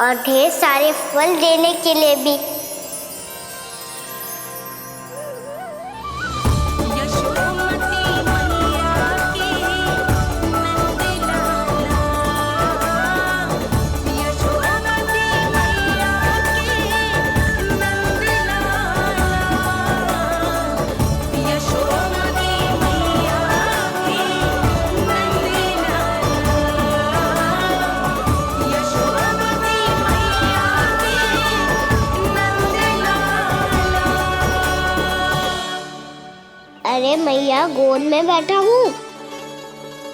और ढेर सारे फल देने के लिए भी। अरे मैया, गोद में बैठा हूँ,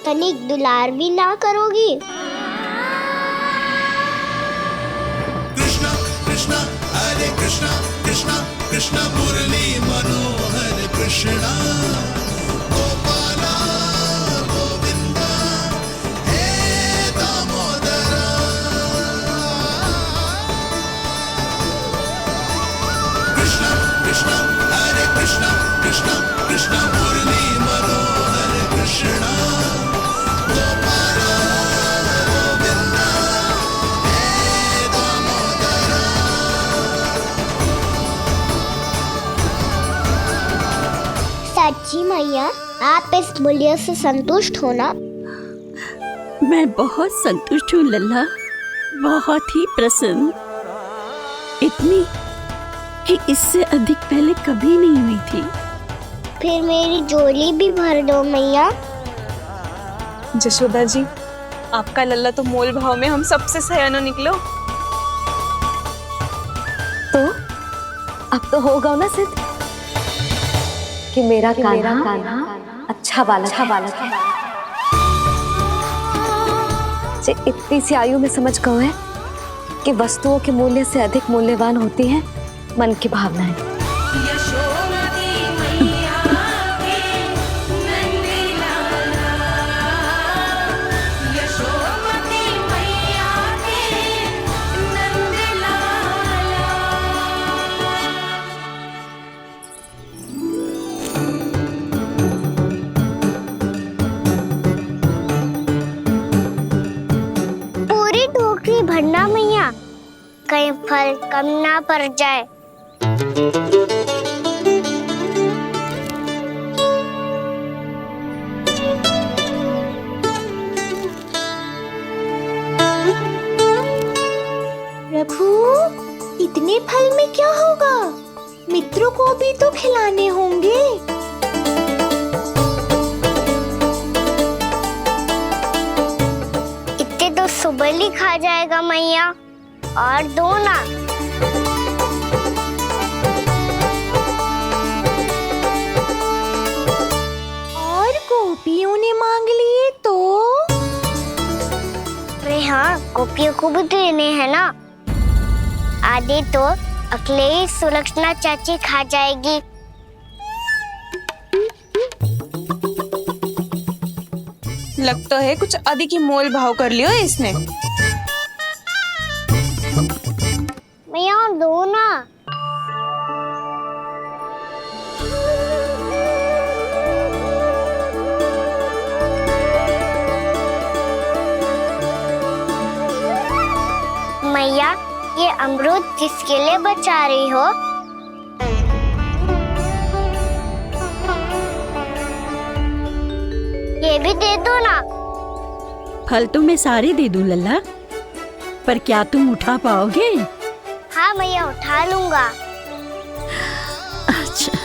तनिक दुलार भी ना करोगी? कृष्णा कृष्णा हरे कृष्णा कृष्णा कृष्णा मुरली मनोहर कृष्णा गोपाला गोविंदा हे दामोदरा। कृष्णा कृष्णा हरे कृष्णा कृष्णा कृष्णा मुरली मनोहर कृष्णा गोपाला गोविंदा हे दामोदरा। सच्ची मैया, आप इस मूल्य से संतुष्ट हो ना? मैं बहुत संतुष्ट हूँ लल्ला, बहुत ही प्रसन्न। इतनी कि इससे अधिक पहले कभी नहीं हुई थी। फिर मेरी झोली भी भर दो मैया। जशोदा जी, आपका लल्ला तो मोल भाव में हम सबसे सयाना निकलो। तो अब तो होगा ना सिद्ध कि मेरा कान्हा अच्छा बालक है। जे इतनी सी आयु में समझ गए है कि वस्तुओं के मूल्य से अधिक मूल्यवान होती हैं मन की भावनाएं। पूरी टोकरी भरना मैया, कहीं फल कम ना पड़ जाए। प्रभु, इतने फल में क्या होगा? मित्रों को भी तो खिलाने होंगे। इतने तो सुबह ही खा जाएगा मैया, और दो ना। और गोपियों ने मांग लिए तो? अरे हाँ, गोपियों को भी देने हैं ना। आधे तो अकेले सुलक्षणा चाची खा जाएगी। लगता है कुछ अधिक ही मोल भाव कर लियो इसने। मैया, और दो ना। मैया, ये अमरूद किसके लिए बचा रही हो? ये भी दे दो ना। फल तो मैं सारे दे दूं लल्ला, पर क्या तुम उठा पाओगे? हाँ मैया, उठा लूंगा। अच्छा।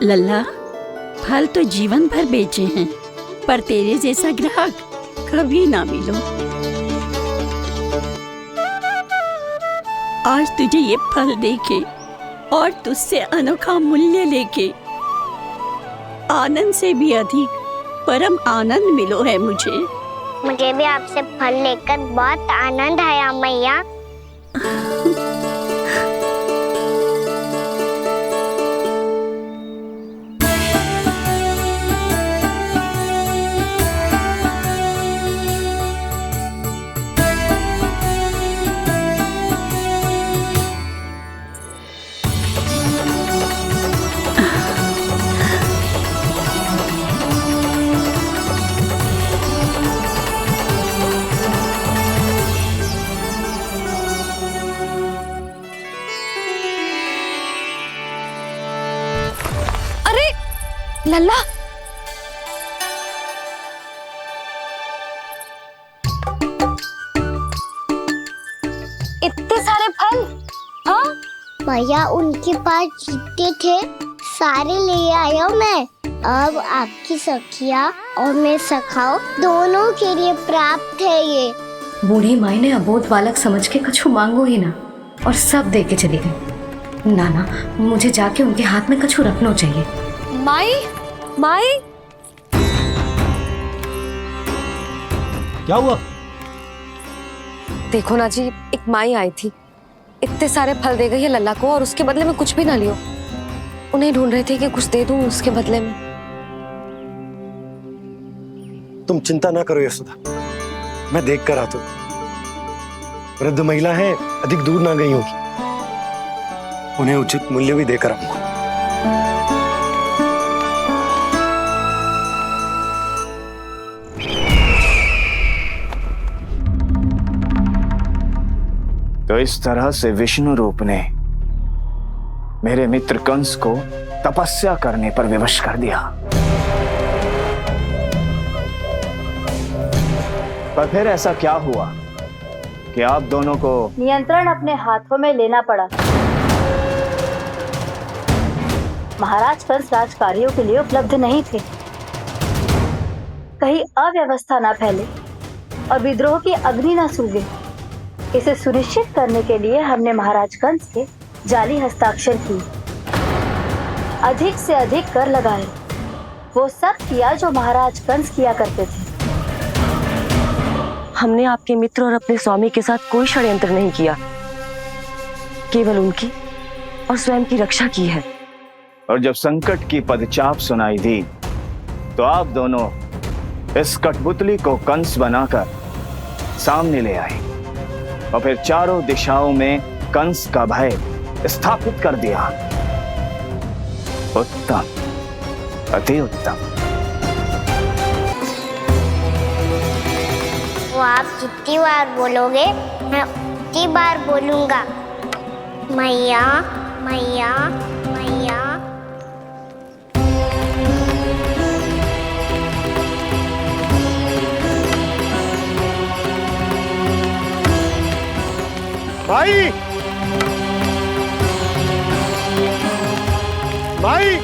लल्ला, फल तो जीवन भर बेचे हैं, पर तेरे जैसा ग्राहक कभी ना मिलो। आज तुझे ये फल देके और तुझसे अनोखा मूल्य लेके आनंद से भी अधिक परम आनंद मिलो है मुझे। मुझे भी आपसे फल लेकर बहुत आनंद आया मैया। लल्ला, इतने सारे फल? हाँ भैया उनके पास जितने थे सारे ले आया मैं। अब आपकी सखिया और मैं सखाओ दोनों के लिए प्राप्त है ये। बूढ़ी माई ने अबोध बालक समझ के कछु मांगो ही ना और सब दे के चली गई। नाना, मुझे जाके उनके हाथ में कछु रखना चाहिए। माई, माई, क्या हुआ? देखो ना जी, एक माई आई थी, इतने सारे फल दे गई है लल्ला को और उसके बदले में कुछ भी ना लियो। उन्हें ढूंढ रहे थे कि कुछ दे दूं उसके बदले में। तुम चिंता ना करो यशोदा, मैं देख कर आता हूं। वृद्ध महिला है, अधिक दूर ना गई होगी, उन्हें उचित मूल्य भी देकर आऊंगा। तो इस तरह से विष्णु रूप ने मेरे मित्र कंस को तपस्या करने पर विवश कर दिया। पर फिर ऐसा क्या हुआ कि आप दोनों को नियंत्रण अपने हाथों में लेना पड़ा। महाराज कंस राजकार्यों के लिए उपलब्ध नहीं थे। कहीं अव्यवस्था ना फैले और विद्रोह की अग्नि ना सूझे, इसे सुनिश्चित करने के लिए हमने महाराज कंस के जाली हस्ताक्षर किए, अधिक से अधिक कर लगाए। वो सब किया जो महाराज कंस किया करते थे। हमने आपके मित्र और अपने स्वामी के साथ कोई षड्यंत्र नहीं किया, केवल उनकी और स्वयं की रक्षा की है। और जब संकट की पदचाप सुनाई दी तो आप दोनों इस कठपुतली को कंस बनाकर सामने ले आए और फिर चारों दिशाओं में कंस का भय स्थापित कर दिया। उत्तम, अति उत्तम। वो आप जितनी बार बोलोगे मैं उतनी बार बोलूंगा। मैया मैया मैया। माई, माई,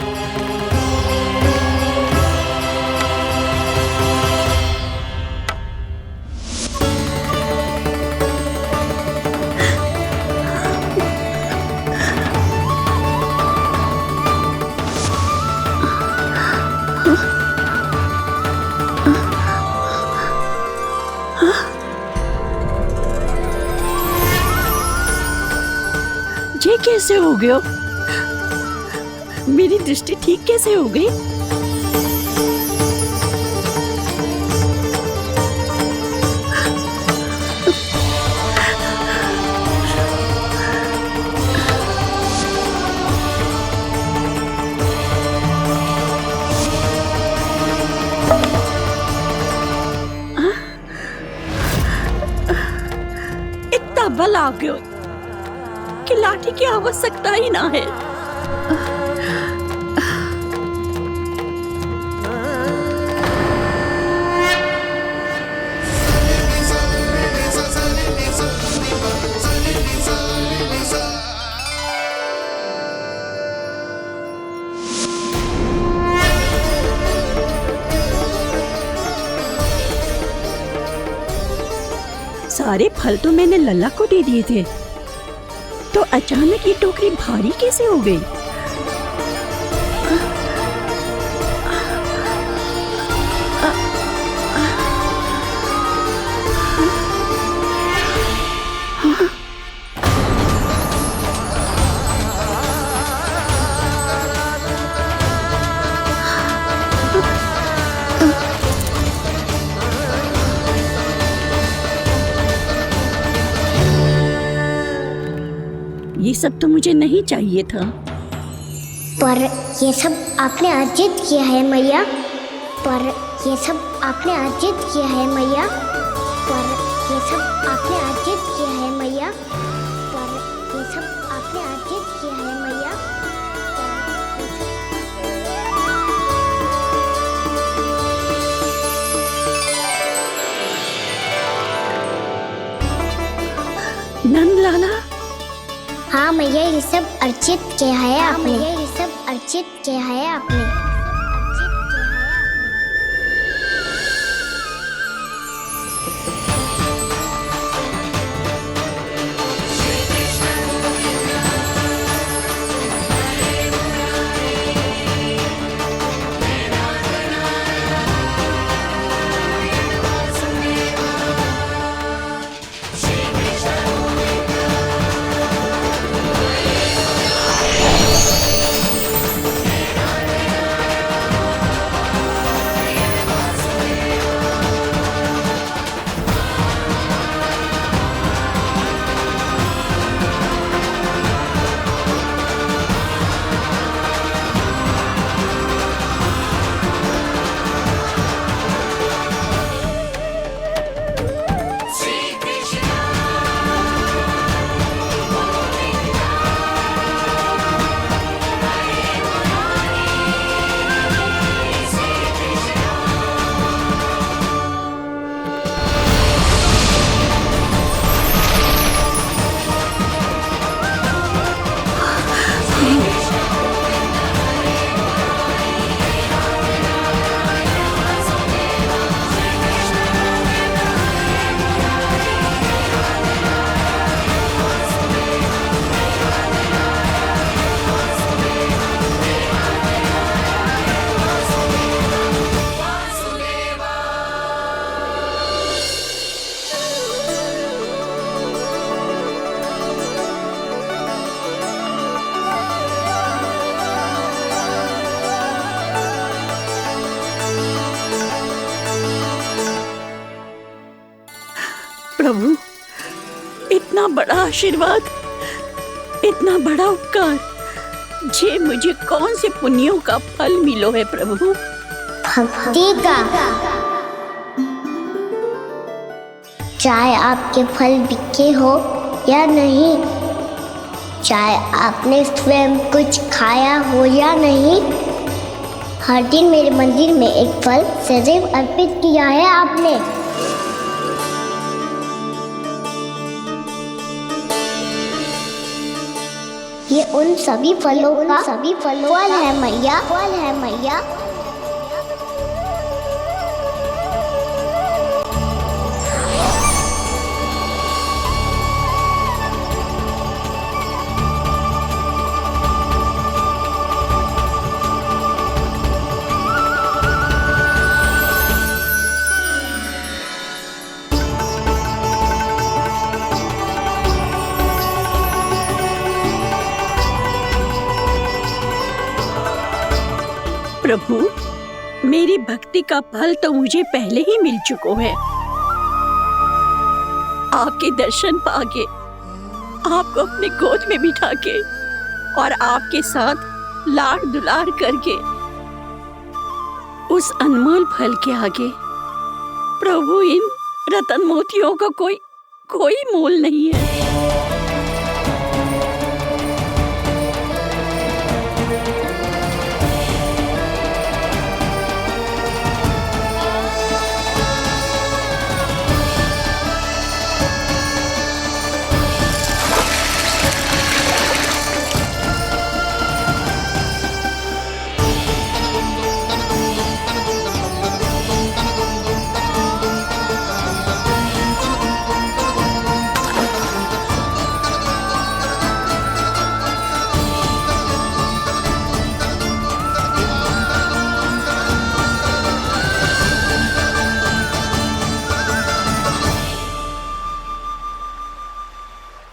ये कैसे हो गया? मेरी दृष्टि ठीक कैसे हो गई? इतना बल आ गया कि लाठी की आवश्यकता ही ना है। सारे फल तो मैंने लल्ला को दे दिए थे, तो अचानक ये टोकरी भारी कैसे हो गई? ये सब तो मुझे नहीं चाहिए था। पर ये सब आपने अर्जित किया है मैया। पर ये सब आपने अर्जित किया है मैया। पर ये सब आपने अर्जित किया है मैया। पर ये सब आपने अर्जित किया है मैया। नंद लाला, हाँ मैया, ये सब अर्चित किया है आपने। ये सब अर्चित किया है आपने। प्रभु, इतना बड़ा आशीर्वाद, इतना बड़ा उपकार, जे मुझे कौन से पुण्यों का फल मिलो है प्रभु? भक्ति का। चाहे आपके फल बिके हो या नहीं, चाहे आपने स्वयं कुछ खाया हो या नहीं, हर दिन मेरे मंदिर में एक फल सदैव अर्पित किया है आपने। ये उन सभी फलों का फल है मैया, फल है मैया। प्रभु, मेरी भक्ति का फल तो मुझे पहले ही मिल चुका है। आपके दर्शन पाके, आपको अपने गोद में बिठा के और आपके साथ लाड दुलार करके, उस अनमोल फल के आगे प्रभु इन रतन मोतियों का कोई मोल नहीं है।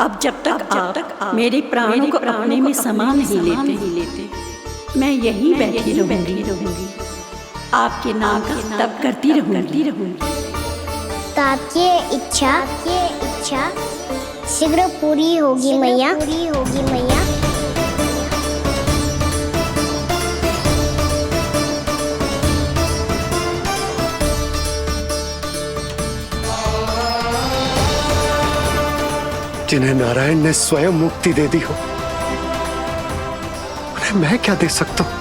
अब जब तक आप मेरे प्राणों को अपने में समा नहीं लेते, मैं यहीं बैठी रहूंगी, आपके नाम का तप करती रहूंगी। तो आपकी इच्छा शीघ्र पूरी होगी मैया। जिन्हें नारायण ने स्वयं मुक्ति दे दी हो, उन्हें मैं क्या दे सकता हूं?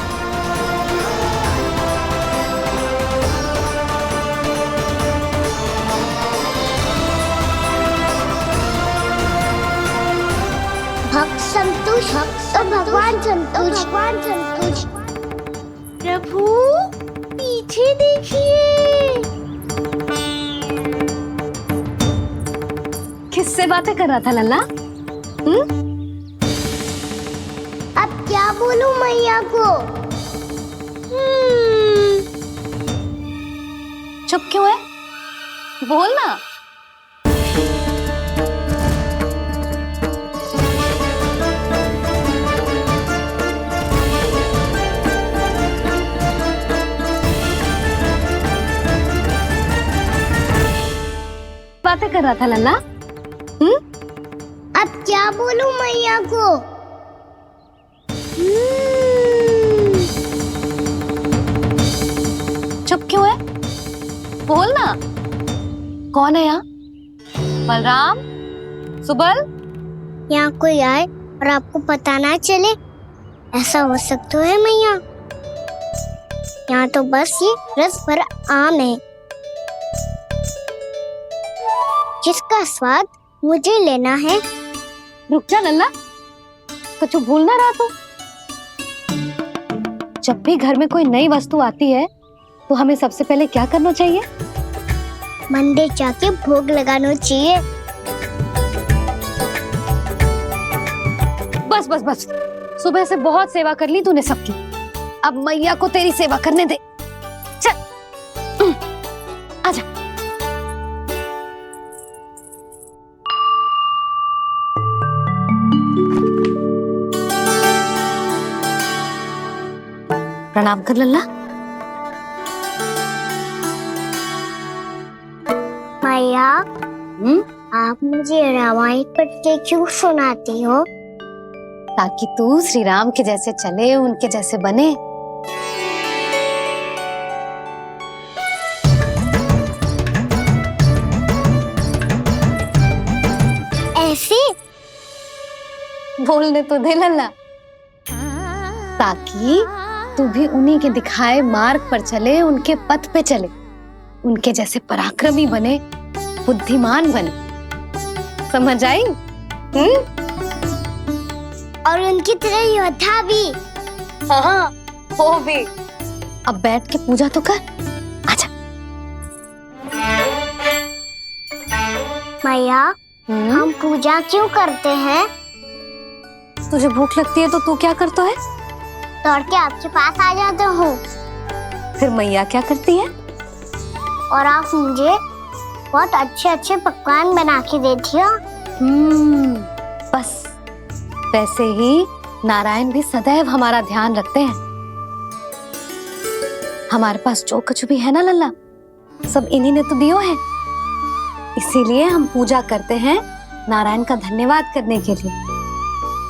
संतुष्ट तो भगवान संतुष्ट, भगवान संतुष्ट। प्रभु पीछे देखिए। किससे बातें कर रहा था लल्ला? अब क्या बोलूं मैया को? चुप क्यों है? बोल ना। बातें कर रहा था लल्ला? अब क्या बोलूं मैया को? चुप क्यों है? बोल ना। कौन है यहाँ? बलराम? सुबल? यहाँ कोई आए और आपको पता ना चले, ऐसा हो सकता है मैया? यहाँ तो बस ये रस भरा आम है जिसका स्वाद मुझे लेना है। रुक जा लल्ला, कुछ भूल ना रहा तू। जब भी घर में कोई नई वस्तु आती है तो हमें सबसे पहले क्या करना चाहिए? मंदिर जाके भोग लगाना चाहिए। बस बस बस, सुबह से बहुत सेवा कर ली तूने सबकी, अब मैया को तेरी सेवा करने दे। चल आजा। प्रणाम कर लल्ला। मैया, आप मुझे रामायण पढ़ के क्यों सुनाती हो? ताकि तू श्री राम के जैसे चले, उनके जैसे बने। ऐसे बोलने तो दे लल्ला, ताकि तू भी उन्हीं के दिखाए मार्ग पर चले, उनके पथ पे चले, उनके जैसे पराक्रमी बने, बुद्धिमान बने। समझ आई? और उनकी तरह योद्धा भी। हाँ, वो भी। अब बैठ के पूजा तो कर। आजा। मैया, हम पूजा क्यों करते हैं? तुझे भूख लगती है तो तू क्या करता है? दौड़ के आपके पास आ जाते हो। फिर मैया क्या करती है? और आप मुझे बहुत अच्छे अच्छे पकवान बना के देती हो। बस वैसे ही नारायण भी सदैव हमारा ध्यान रखते हैं। हमारे पास जो कुछ भी है ना लल्ला, सब इन्हीं ने तो दियो है। इसीलिए हम पूजा करते हैं नारायण का धन्यवाद करने के लिए।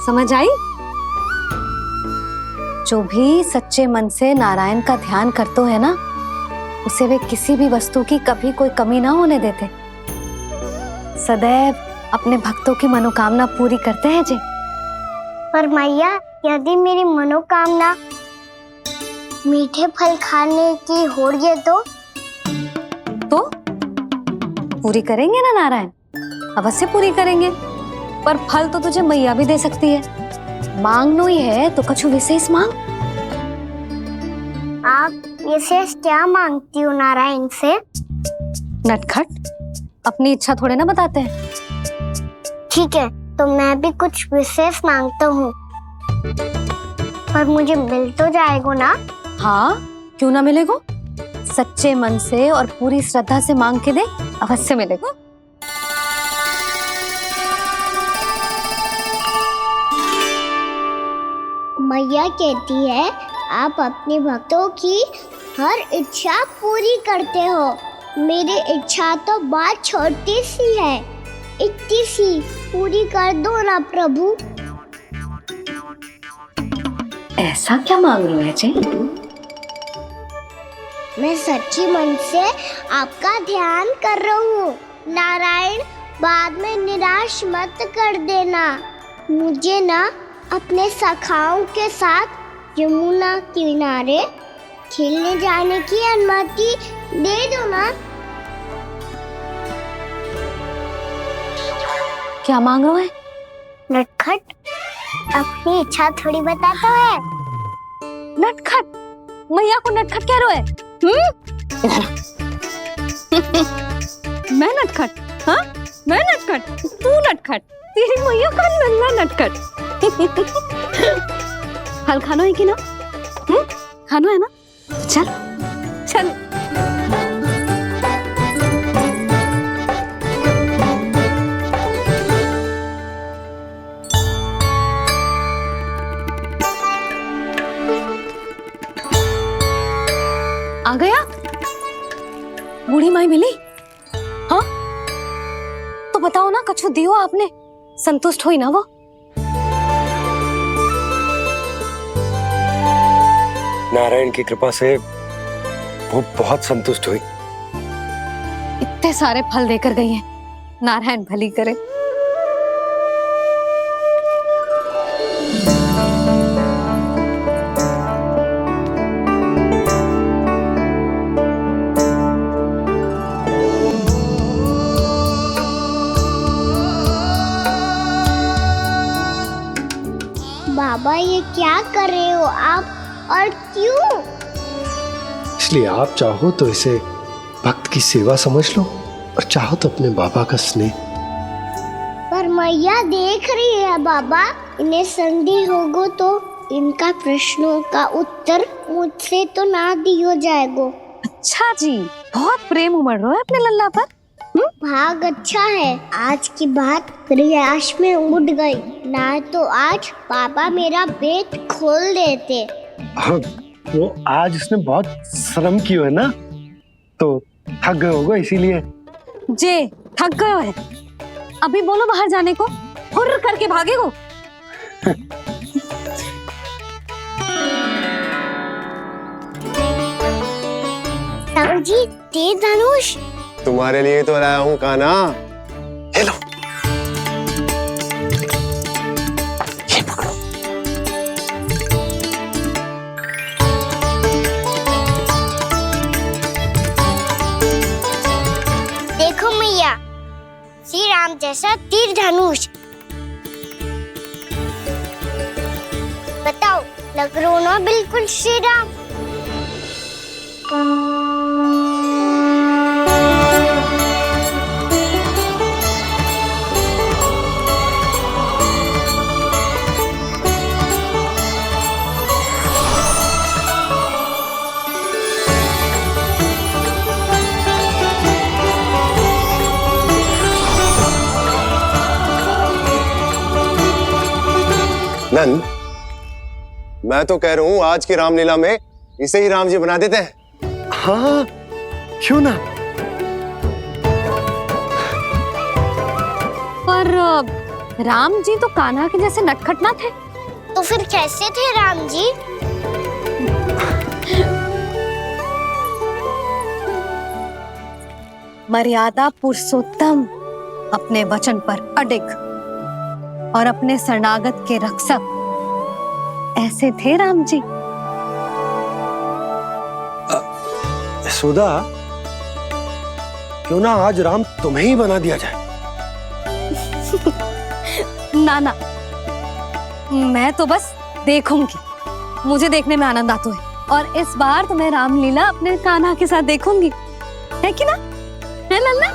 समझ आई? जो भी सच्चे मन से नारायण का ध्यान करते है ना, उसे वे किसी भी वस्तु की कभी कोई कमी ना होने देते। सदैव अपने भक्तों की मनोकामना पूरी करते हैं जी। पर मैया, यदि मेरी मनोकामना मीठे फल खाने की हो रही है तो पूरी करेंगे ना नारायण? अवश्य पूरी करेंगे, पर फल तो तुझे मैया भी दे सकती है। मांगनो ही है तो कछु विशेष मांग। आप विशेष क्या मांगती हो नारायण से? नटखट, अपनी इच्छा थोड़े ना बताते हैं। ठीक है, तो मैं भी कुछ विशेष मांगता हूँ, पर मुझे मिल तो जाएगा ना? हाँ, क्यों ना मिलेगा? सच्चे मन से और पूरी श्रद्धा से मांग के दे, अवश्य मिलेगा। मैया कहती है आप अपने भक्तों की हर इच्छा पूरी करते हो। मेरी इच्छा तो बहुत छोटी सी है, इतनी सी पूरी कर दो ना प्रभु। ऐसा क्या मांग रहे हो जी? मैं सच्ची मन से आपका ध्यान कर रहा हूँ। नारायण, बाद में निराश मत कर देना। मुझे ना अपने सखाओं के साथ यमुना किनारे खेलने जाने की अनुमति दे दो ना। क्या मांग रहे हो? नटखट, अपनी इच्छा थोड़ी बताता है। नटखट, मैया को नटखट कह रहे हो? मैं नटखट? हाँ, मैं नटखट, तू नटखट, तेरी मैया का नल्ला नटखट। हल खानो है कि ना? खानो है ना? चल चल। आ गया? बूढ़ी माई मिली? हाँ, तो बताओ ना, कछु दियो आपने, संतुष्ट हुई ना वो? नारायण की कृपा से वो बहुत संतुष्ट हुई। इतने सारे फल देकर गई हैं, नारायण भली करे। बाबा ये क्या कर रहे हो आप, और क्यों? इसलिए आप चाहो तो इसे भक्त की सेवा समझ लो, और चाहो तो अपने बाबा का स्नेह। पर मैया देख रही है बाबा, इन्हें संदेह होगो तो इनका प्रश्नों का उत्तर मुझसे तो ना दियो जाएगो। अच्छा जी, बहुत प्रेम उमड़ रहा है अपने लल्ला पर। भाग अच्छा है, आज की बात प्रयास में उड़ गई, ना तो आज पापा मेरा पेट खोल देते। हाँ, वो आज उसने बहुत श्रम किया है ना, तो थक गए होगा इसीलिए। जे थक गए है, अभी बोलो बाहर जाने को, हुर्र करके भागेगो। ताऊ जी, तेज धनुष। तुम्हारे लिए तो लाया हूँ कान्हा, ले लो। ये पकड़ो। देखो मैया, श्री राम जैसा तीर धनुष। बताओ, लग रहा हो ना बिल्कुल श्री राम? नंद, मैं तो कह रहा हूँ आज की रामलीला में इसे ही राम जी बना देते हैं। हाँ, क्यों ना? पर राम जी तो कान्हा के जैसे नटखट ना थे। तो फिर कैसे थे राम जी? मर्यादा पुरुषोत्तम, अपने वचन पर अडिग और अपने शरणागत के रक्षक, ऐसे थे राम जी। यशोदा, क्यों ना आज राम तुम्हें ही बना दिया जाए? ना ना, मैं तो बस देखूंगी, मुझे देखने में आनंद आता है, और इस बार तो मैं रामलीला अपने कान्हा के साथ देखूंगी, है कि ना? है लल्ला?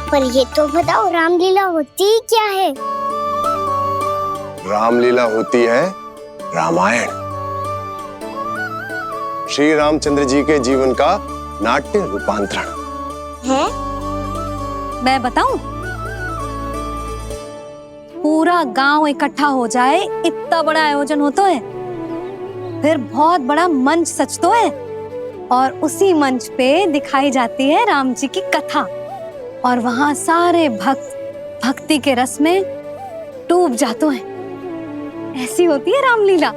पर ये तो बताओ, रामलीला होती क्या है? रामलीला होती है रामायण, श्री रामचंद्र जी के जीवन का नाट्य रूपांतरण है। मैं बताऊं? पूरा गांव इकट्ठा हो जाए, इतना बड़ा आयोजन होता है, फिर बहुत बड़ा मंच सजतो है, और उसी मंच पे दिखाई जाती है राम जी की कथा, और वहां सारे भक्त भक्ति के रस में डूब जाते हैं। ऐसी होती है रामलीला।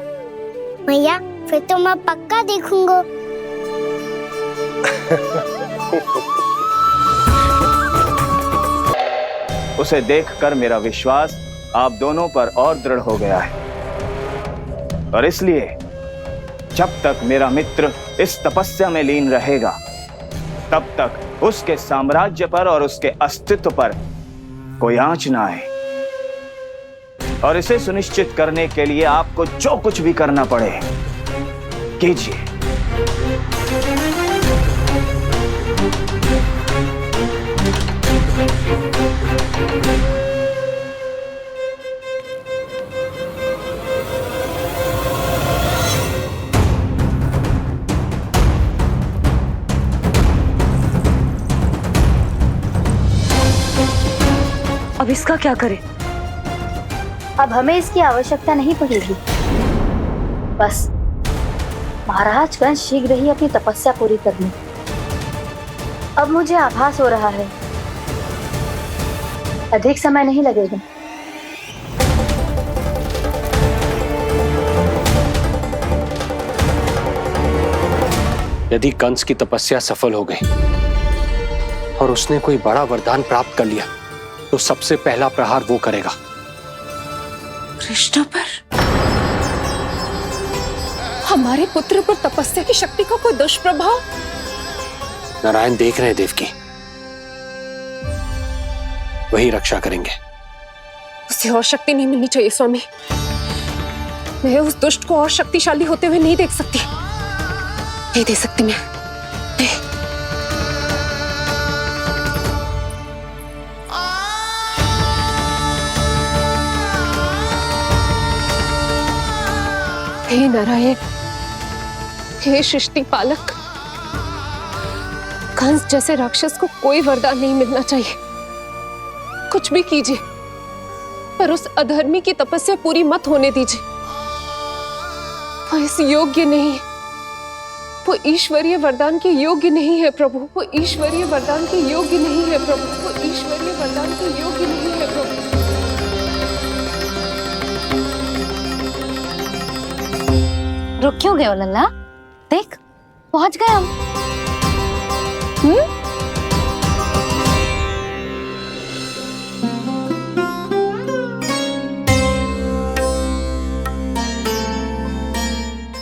भैया, फिर तो मैं पक्का देखूंगा। उसे देखकर मेरा विश्वास आप दोनों पर और दृढ़ हो गया है, और इसलिए जब तक मेरा मित्र इस तपस्या में लीन रहेगा, तब तक उसके साम्राज्य पर और उसके अस्तित्व पर कोई आंच ना आए। और इसे सुनिश्चित करने के लिए आपको जो कुछ भी करना पड़े कीजिए। अब इसका क्या करें? अब हमें इसकी आवश्यकता नहीं पड़ेगी। बस महाराज कंस शीघ्र ही अपनी तपस्या पूरी कर लें। अब मुझे आभास हो रहा है अधिक समय नहीं लगेगा। यदि कंस की तपस्या सफल हो गई और उसने कोई बड़ा वरदान प्राप्त कर लिया तो सबसे पहला प्रहार वो करेगा। कृष्ण पर, हमारे पुत्र पर तपस्या की शक्ति का कोई दुष्प्रभाव? नारायण देख रहे हैं देवकी, वही रक्षा करेंगे। उसे और शक्ति नहीं मिलनी चाहिए स्वामी। मैं उस दुष्ट को और शक्तिशाली होते हुए नहीं देख सकती, नहीं दे सकती मैं। नहीं। हे नारायण, हे सृष्टि पालक, कंस जैसे राक्षस को कोई वरदान नहीं मिलना चाहिए। कुछ भी कीजिए पर उस अधर्मी की तपस्या पूरी मत होने दीजिए। वो इस योग्य नहीं है, वो ईश्वरीय वरदान के योग्य नहीं है प्रभु। वो ईश्वरीय वरदान के योग्य नहीं है प्रभु। वो ईश्वरीय वरदान के योग्य नहीं है प्रभु। रुक क्यों गए हो लल्ला? देख पहुंच गए हम।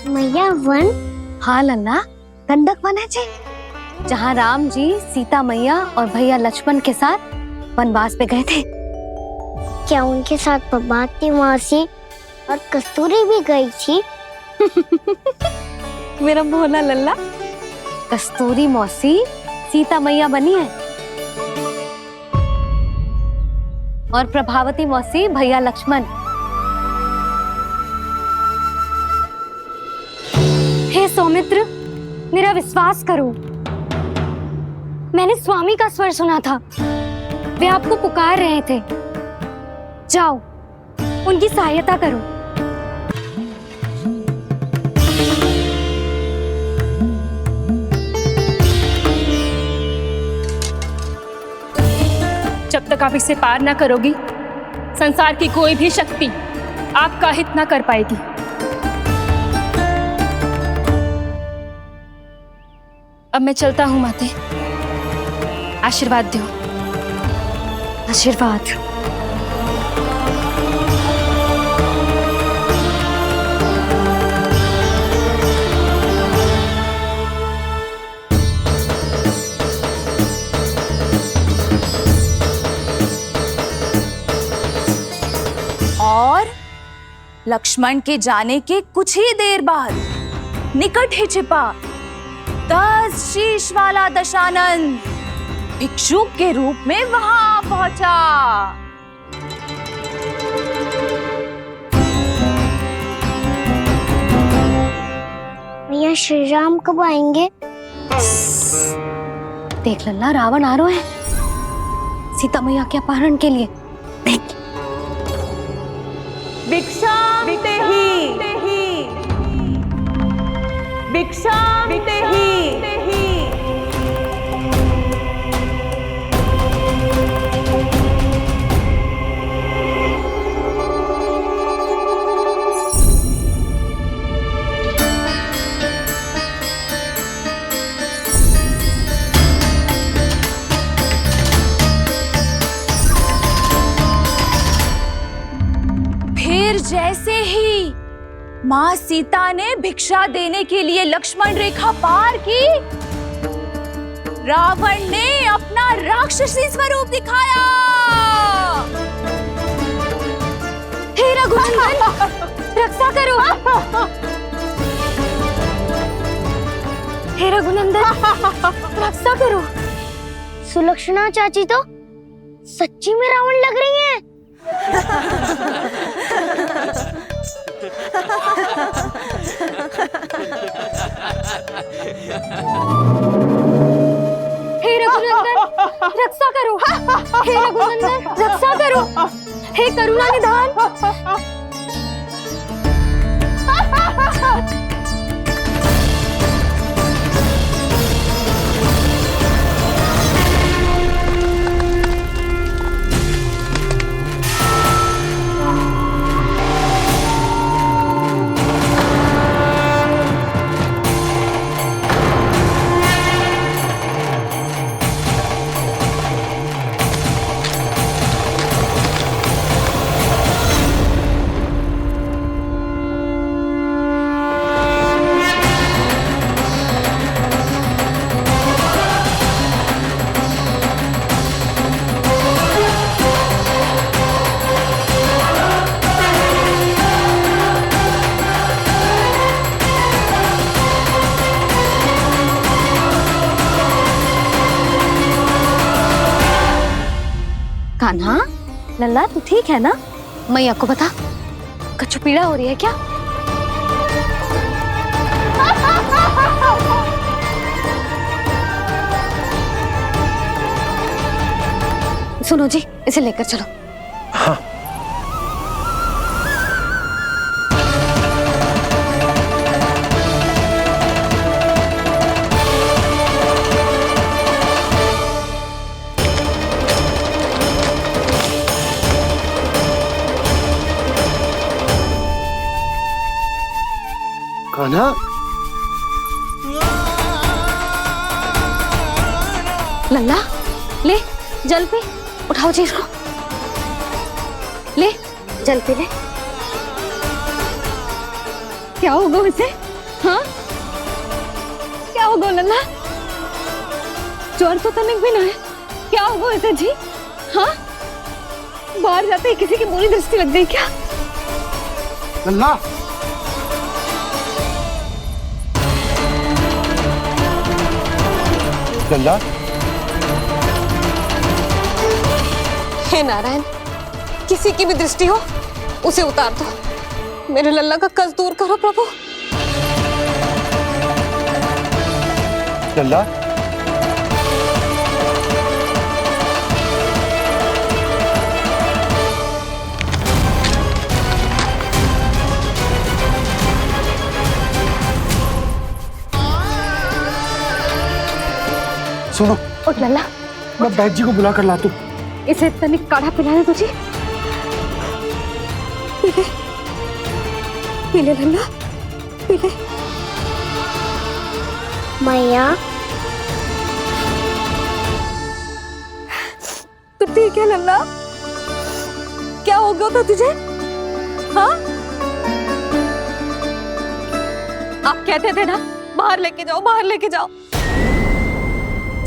मैया वन? हाँ लल्ला, गंडक वन है जी, जहाँ राम जी सीता मैया और भैया लक्ष्मण के साथ वनवास पे गए थे। क्या उनके साथ पद्मावती मौसी और कस्तूरी भी गई थी? मेरा भोला लल्ला, कस्तूरी मौसी सीता मैया बनी है और प्रभावती मौसी भैया लक्ष्मण। हे सौमित्र, मेरा विश्वास करो, मैंने स्वामी का स्वर सुना था। वे आपको पुकार रहे थे। जाओ, उनकी सहायता करो। जब तक आप इसे पार ना करोगी, संसार की कोई भी शक्ति आपका हित ना कर पाएगी। अब मैं चलता हूँ माते, आशीर्वाद दो। आशीर्वाद। और लक्ष्मण के जाने के कुछ ही देर बाद निकट ही छिपा 10 शीश वाला दशानन भिक्षुक के रूप में वहां पहुंचा। भैया श्री राम कब आएंगे? देख लल्ला, रावण आ रहा है सीता मैया के अपहरण के लिए। देख, भिक्षा देहि, भिक्षा देहि। फिर जैसे ही माँ सीता ने भिक्षा देने के लिए लक्ष्मण रेखा पार की, रावण ने अपना राक्षसी स्वरूप दिखाया। हे रघुनंदन रक्षा करो। हे रघुनंदन रक्षा करो। सुलक्षणा चाची तो सच्ची में रावण लग रही हैं। हे रघुनंदन रक्षा करो। हे रघुनंदन रक्षा करो। हे करुणा निधान। कान्हा, लल्ला तू ठीक है ना? मैया को बता, कछु पीड़ा हो रही है क्या? सुनो जी, इसे लेकर चलो। हाँ। कान्हा, लल्ला ले जल पी, उठाओ जी इसको, ले जल पी ले। क्या होगा इसे? हाँ क्या होगा लल्ला? ज्वर तो तनिक भी ना है, क्या होगा इसे जी? हाँ बाहर जाते ही किसी की बुरी दृष्टि लग गई क्या? लल्ला, लल्ला, हे नारायण, किसी की भी दृष्टि हो उसे उतार दो। मेरे लल्ला का कष्ट दूर करो प्रभु। लल्ला, सुनो, उठ लल्ला, मैं बैद जी को बुला कर लाता हूँ। इसे तनिक काढ़ा पिलाने दो जी। पी ले, पी ले लल्ला, पी ले। मैया तो ठीक है लल्ला, क्या हो गया था तुझे? हाँ आप कहते थे ना बाहर लेके जाओ, बाहर लेके जाओ।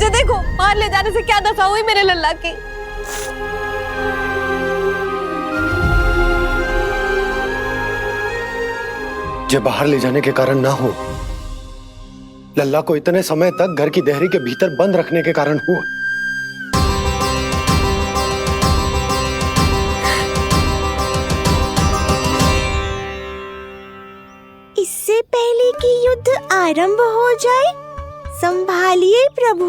जे देखो बाहर ले जाने से क्या दशा हुई मेरे लल्ला की। जो बाहर ले जाने के कारण ना हो, लल्ला को इतने समय तक घर की देहरी के भीतर बंद रखने के कारण हुआ। इससे पहले कि युद्ध आरंभ हो जाए, संभालिए प्रभु।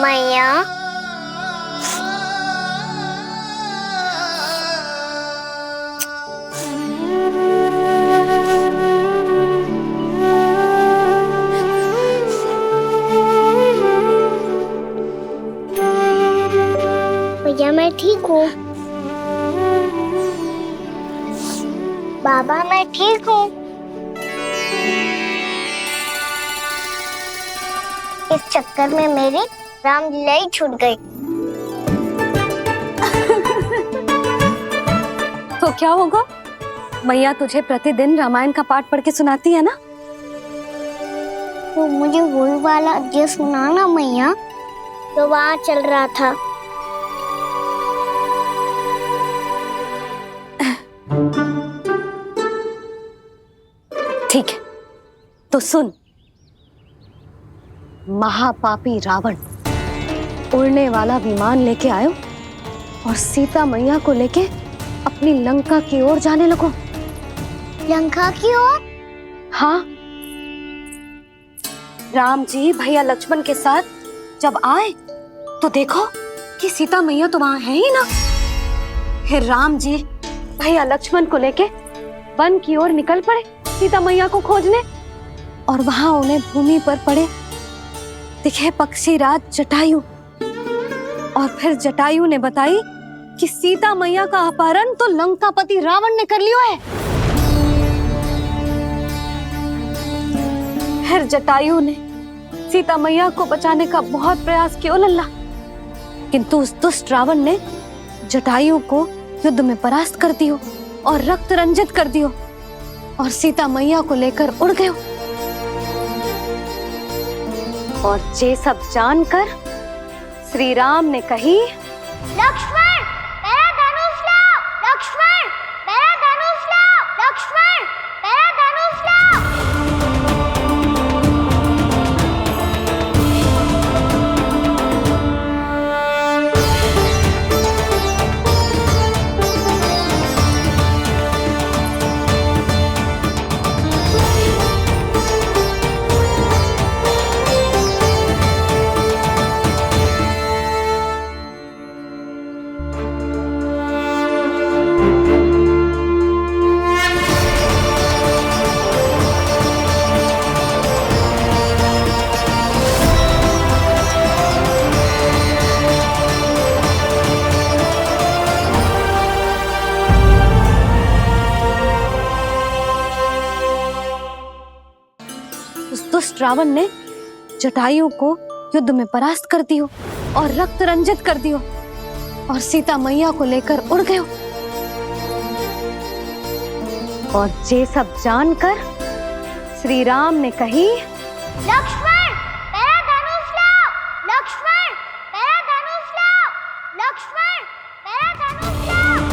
मैया भैया मैं ठीक हूँ। बाबा मैं ठीक हूँ। इस चक्कर में मेरी रामलीला ही छूट गई। तो क्या होगा? मैया तुझे प्रतिदिन रामायण का पाठ पढ़ के सुनाती है ना? तो मुझे वही वाला जो सुना ना मैया, तो वहाँ चल रहा था। ठीक है, तो सुन। महापापी रावण उड़ने वाला विमान लेके आयो और सीता मैया को लेके अपनी लंका की ओर जाने लगो। लंका की ओर? हाँ, राम जी भैया लक्ष्मण के साथ जब आए तो देखो कि सीता मैया तो वहां है ही ना। फिर राम जी भैया लक्ष्मण को लेके वन की ओर निकल पड़े सीता मैया को खोजने, और वहां उन्हें भूमि पर पड़े दिखे पक्षीराज जटायु। और फिर जटायु ने बताई कि सीता मैया का अपहरण तो लंकापति रावण ने कर लियो है। फिर जटायु ने सीता मैया को बचाने का बहुत प्रयास किया लल्ला, किंतु उस दुष्ट रावण ने जटायु को युद्ध में परास्त कर दियो और रक्त रंजित कर दियो और सीता मैया को लेकर उड़ गयो। और ये सब जानकर श्री राम ने कही, लक्ष्मण मेरा धनुष लाओ, लक्ष्मण मेरा धनुष लाओ, लक्ष्मण मेरा धनुष लाओ। दुष्ट रावण ने जटायु को युद्ध में परास्त कर दियो और रक्त रंजित कर दियो और सीता मैया को लेकर उड़ गयो। और ये सब जानकर श्री राम ने कही, लक्ष्मण मेरा धनुष लाओ, लक्ष्मण मेरा धनुष लाओ, लक्ष्मण मेरा धनुष लाओ।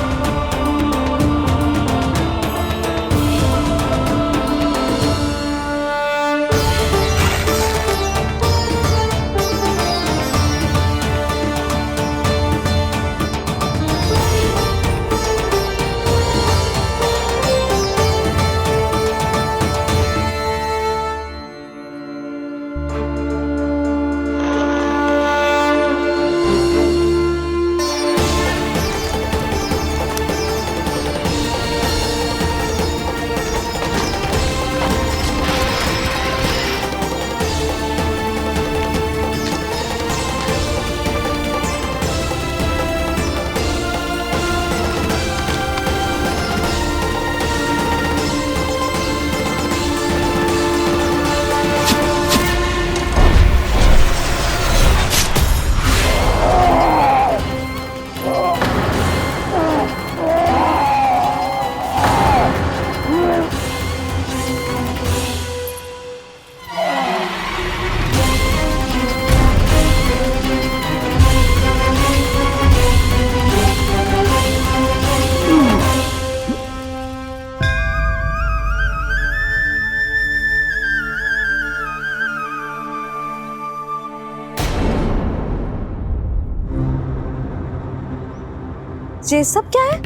ये सब क्या है?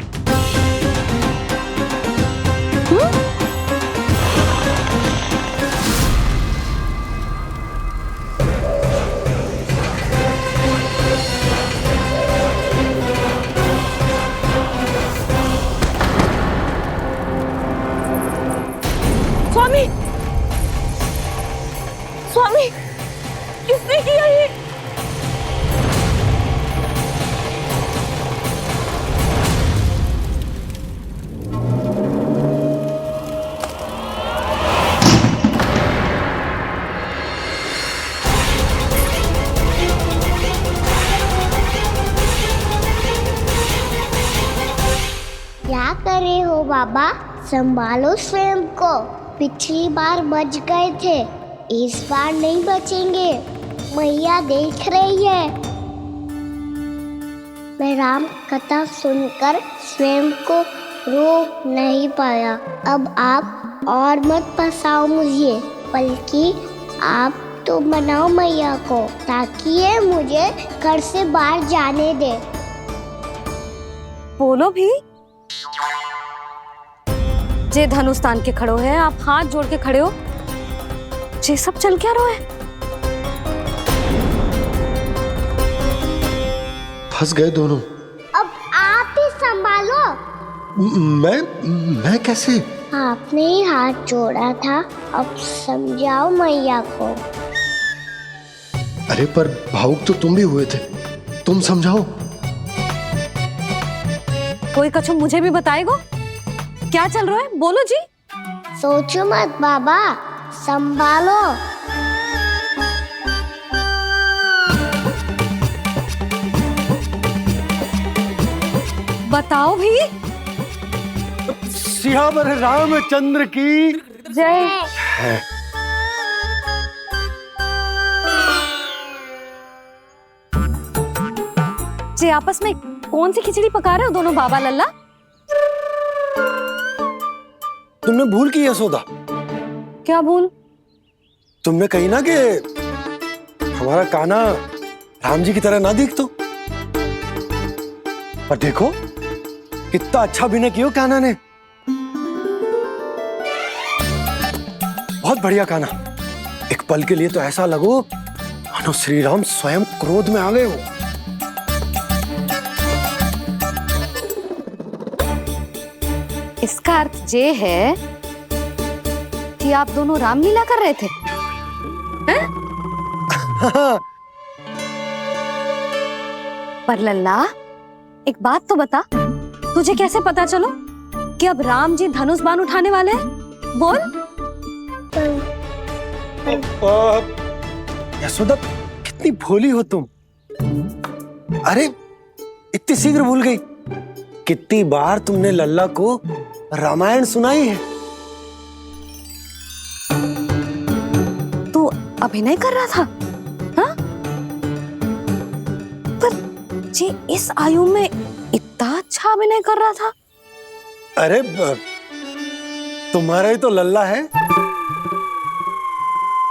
स्वामी, स्वामी, किसने किया ये? क्या करे हो बाबा, संभालो स्वयं को। पिछली बार बच गए थे, इस बार नहीं बचेंगे। मैया देख रही है। मैं राम कथा सुनकर स्वयं को रोक नहीं पाया। अब आप और मत फंसाओ मुझे, बल्कि आप तो मनाओ मैया को, ताकि ये मुझे घर से बाहर जाने दे। बोलो भी। जे धनुष तान के खड़ो है, आप हाथ जोड़ के खड़े हो, ये सब चल क्या रहा है? फंस गए दोनों। अब आप ही संभालो। मैं कैसे? आपने ही हाथ जोड़ा था, अब समझाओ मैया को। अरे पर भावुक तो तुम भी हुए थे, तुम समझाओ। कोई कछु मुझे भी बताएगो? क्या चल रहा है? बोलो जी। सोचो मत बाबा, संभालो। बताओ भी। सियावर रामचंद्र की जय। जी आपस में कौन सी खिचड़ी पका रहे हो दोनों बाबा लल्ला? तुमने भूल की यशोदा। क्या भूल? तुमने कही ना कि हमारा कान्हा राम जी की तरह ना दिख तो। पर देखो कितना अच्छा अभिनय किया कान्हा ने। बहुत बढ़िया कान्हा। एक पल के लिए तो ऐसा लगो मानो श्री राम स्वयं क्रोध में आ गए हो। इसका अर्थ ये है कि आप दोनों रामलीला कर रहे थे, हैं? पर लल्ला एक बात तो बता, तुझे कैसे पता चलो कि अब राम जी धनुष बाण उठाने वाले हैं? बोल। यशोदा कितनी भोली हो तुम। अरे इतनी शीघ्र भूल गई। कितनी बार तुमने लल्ला को रामायण सुनाई है। तू अभिनय कर रहा था, हाँ? पर जी इस आयु में इतना अच्छा अभिनय कर रहा था। अरे तुम्हारा ही तो लल्ला है।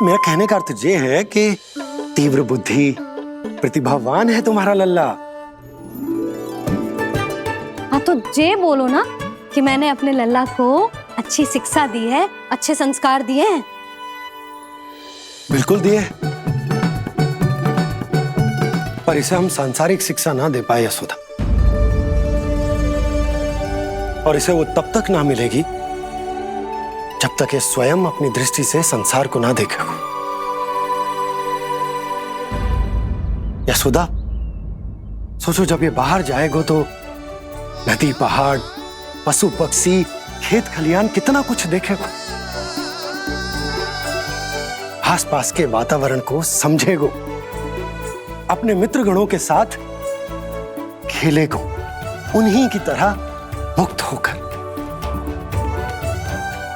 मेरा कहने का अर्थ ये है कि तीव्र बुद्धि, प्रतिभावान है तुम्हारा लल्ला। हाँ तो जे बोलो ना कि मैंने अपने लल्ला को अच्छी शिक्षा दी है, अच्छे संस्कार दिए हैं। बिल्कुल दिए, पर इसे हम सांसारिक शिक्षा ना दे पाए यशोदा। और इसे वो तब तक ना मिलेगी जब तक ये स्वयं अपनी दृष्टि से संसार को ना देखेगा। यशोदा सोचो, जब ये बाहर जाएगा तो नदी, पहाड़, पशु पक्षी, खेत खलियान कितना कुछ देखेगा। आसपास के वातावरण को समझेगो, अपने मित्रगणों के साथ खेलेगो, उन्हीं की तरह मुक्त होकर।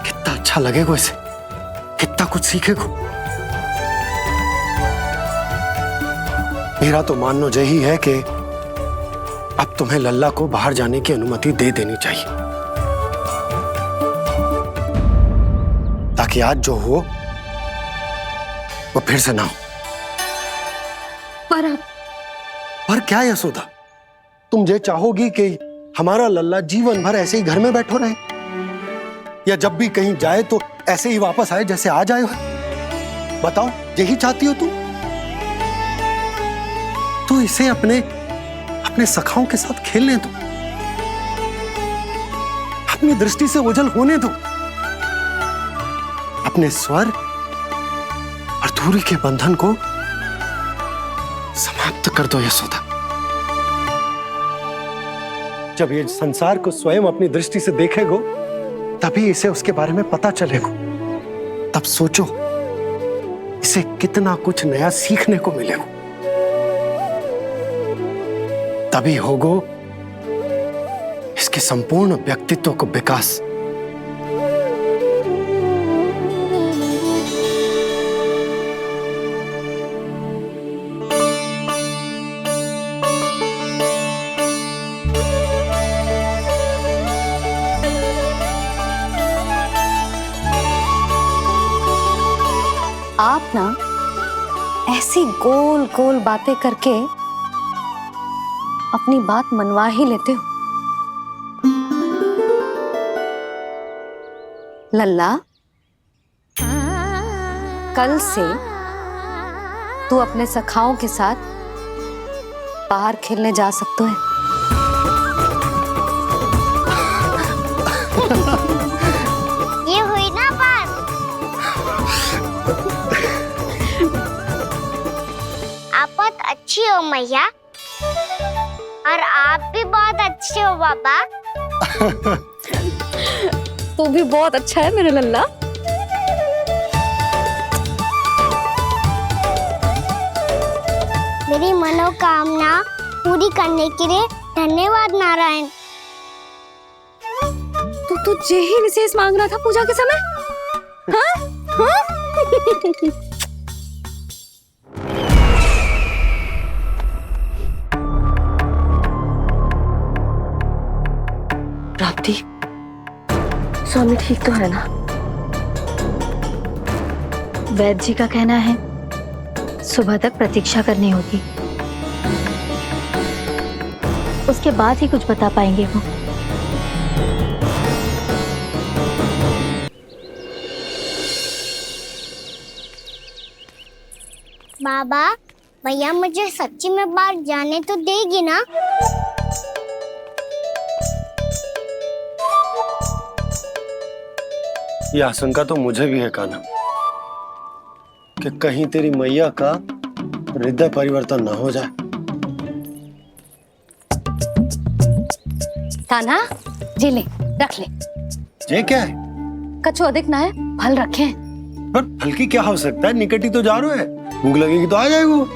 कितना अच्छा लगेगा इसे, कितना कुछ सीखेगो। मेरा तो मानना यही है कि अब तुम्हें लल्ला को बाहर जाने की अनुमति दे देनी चाहिए, ताकि आज जो हो वो फिर से ना हो। पर क्या यशोदा, तुम ये चाहोगी कि हमारा लल्ला जीवन भर ऐसे ही घर में बैठो रहे, या जब भी कहीं जाए तो ऐसे ही वापस आए जैसे आज आए हो? बताओ, यही चाहती हो तुम? तो इसे अपने सखाओं के साथ खेलने दो, अपनी दृष्टि से ओझल होने दो, अपने स्वर और दूरी के बंधन को समाप्त कर दो यशोदा। जब ये संसार को स्वयं अपनी दृष्टि से देखेगो, तभी इसे उसके बारे में पता चलेगा। तब सोचो इसे कितना कुछ नया सीखने को मिलेगा। तभी होगो इसके संपूर्ण व्यक्तित्व को विकास। आप ना ऐसी गोल गोल बातें करके अपनी बात मनवा ही लेते हो। लल्ला, कल से तू अपने सखाओं के साथ बाहर खेलने जा सकते है। ये हुई ना बात। आप बहुत अच्छी हो मैया, और आप भी बहुत अच्छे हो बाबा। तू भी बहुत अच्छा है मेरे लल्ला। मेरी मनोकामना पूरी करने के लिए धन्यवाद नारायण। तो तुझे ही विशेष मांग रहा था पूजा के समय? हाँ? हाँ? प्राप्ति, स्वामी ठीक तो है ना? वैद्य जी का कहना है सुबह तक प्रतीक्षा करनी होगी, उसके बाद ही कुछ बता पाएंगे वो। बाबा, भैया मुझे सच्ची में बाहर जाने तो देगी ना? ये आशंका तो मुझे भी है कान्हा, कि कहीं तेरी मैया का हृदय परिवर्तन ना हो जाए। कान्हा, जी ले, रख ले। ये क्या है? कछु अधिक ना है, फल रखे हैं। पर फल की क्या हो सकता है, निकट ही तो जा रहे हैं, भूख लगेगी तो आ जाएगा वो।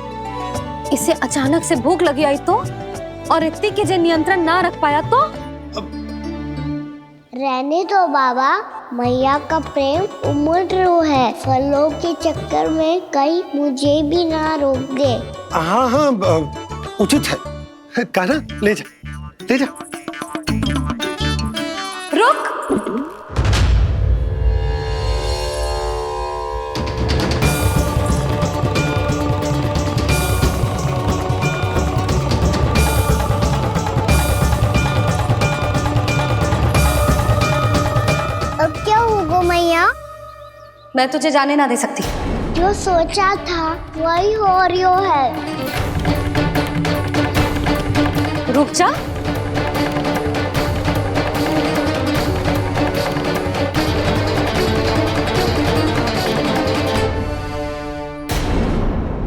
इसे अचानक से भूख लगी आई तो, और इतनी के जे नियंत्रण ना रख पाया तो? रहने दो बाबा, मैया का प्रेम उमड़ रो है, फलों के चक्कर में कहीं मुझे भी ना रोक दे। हाँ हाँ, उचित है। कान्हा, ले जा, ले जा। रुक। अब क्या होगा मैया? मैं तुझे जाने ना दे सकती। जो सोचा था वही हो रही है। रुक जा।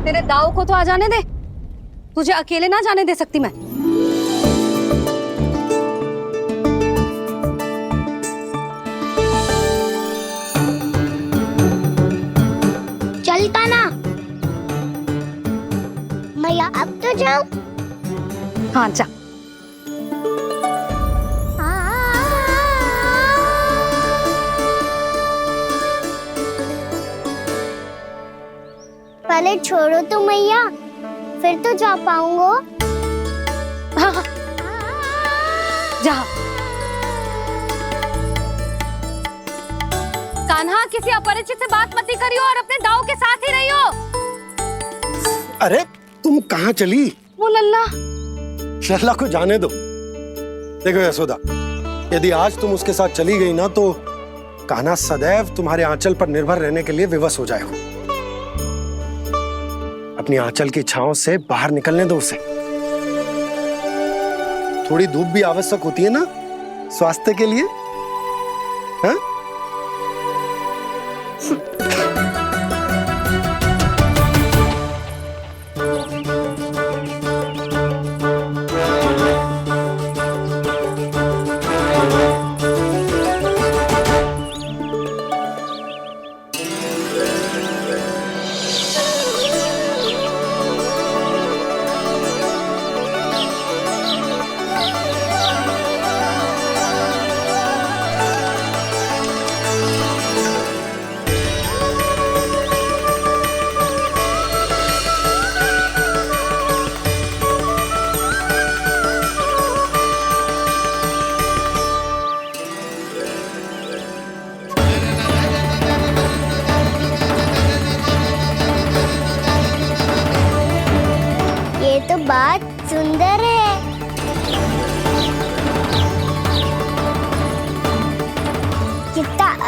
तेरे दाव को तो आ जाने दे, तुझे अकेले ना जाने दे सकती मैं। चल कान्हा, मैया अब तो जाओ। हाँ जा। पहले छोड़ो तो मैया, फिर तो जा पाऊंगा। हाँ, जा। कान्हा, किसी अपरिचित से बात मत करियो और अपने दाव के साथ ही रहियो। अरे तुम कहाँ चली? वो लल्ला। लल्ला को जाने दो। देखो यशोदा, यदि आज तुम उसके साथ चली गई ना तो कान्हा सदैव तुम्हारे आंचल पर निर्भर रहने के लिए विवश हो जाएगा। अपनी आंचल की छांव से बाहर निकलने दो उसे। थोड़ी धूप भी आवश्यक होती है ना स्वास्थ्य के लिए, हाँ?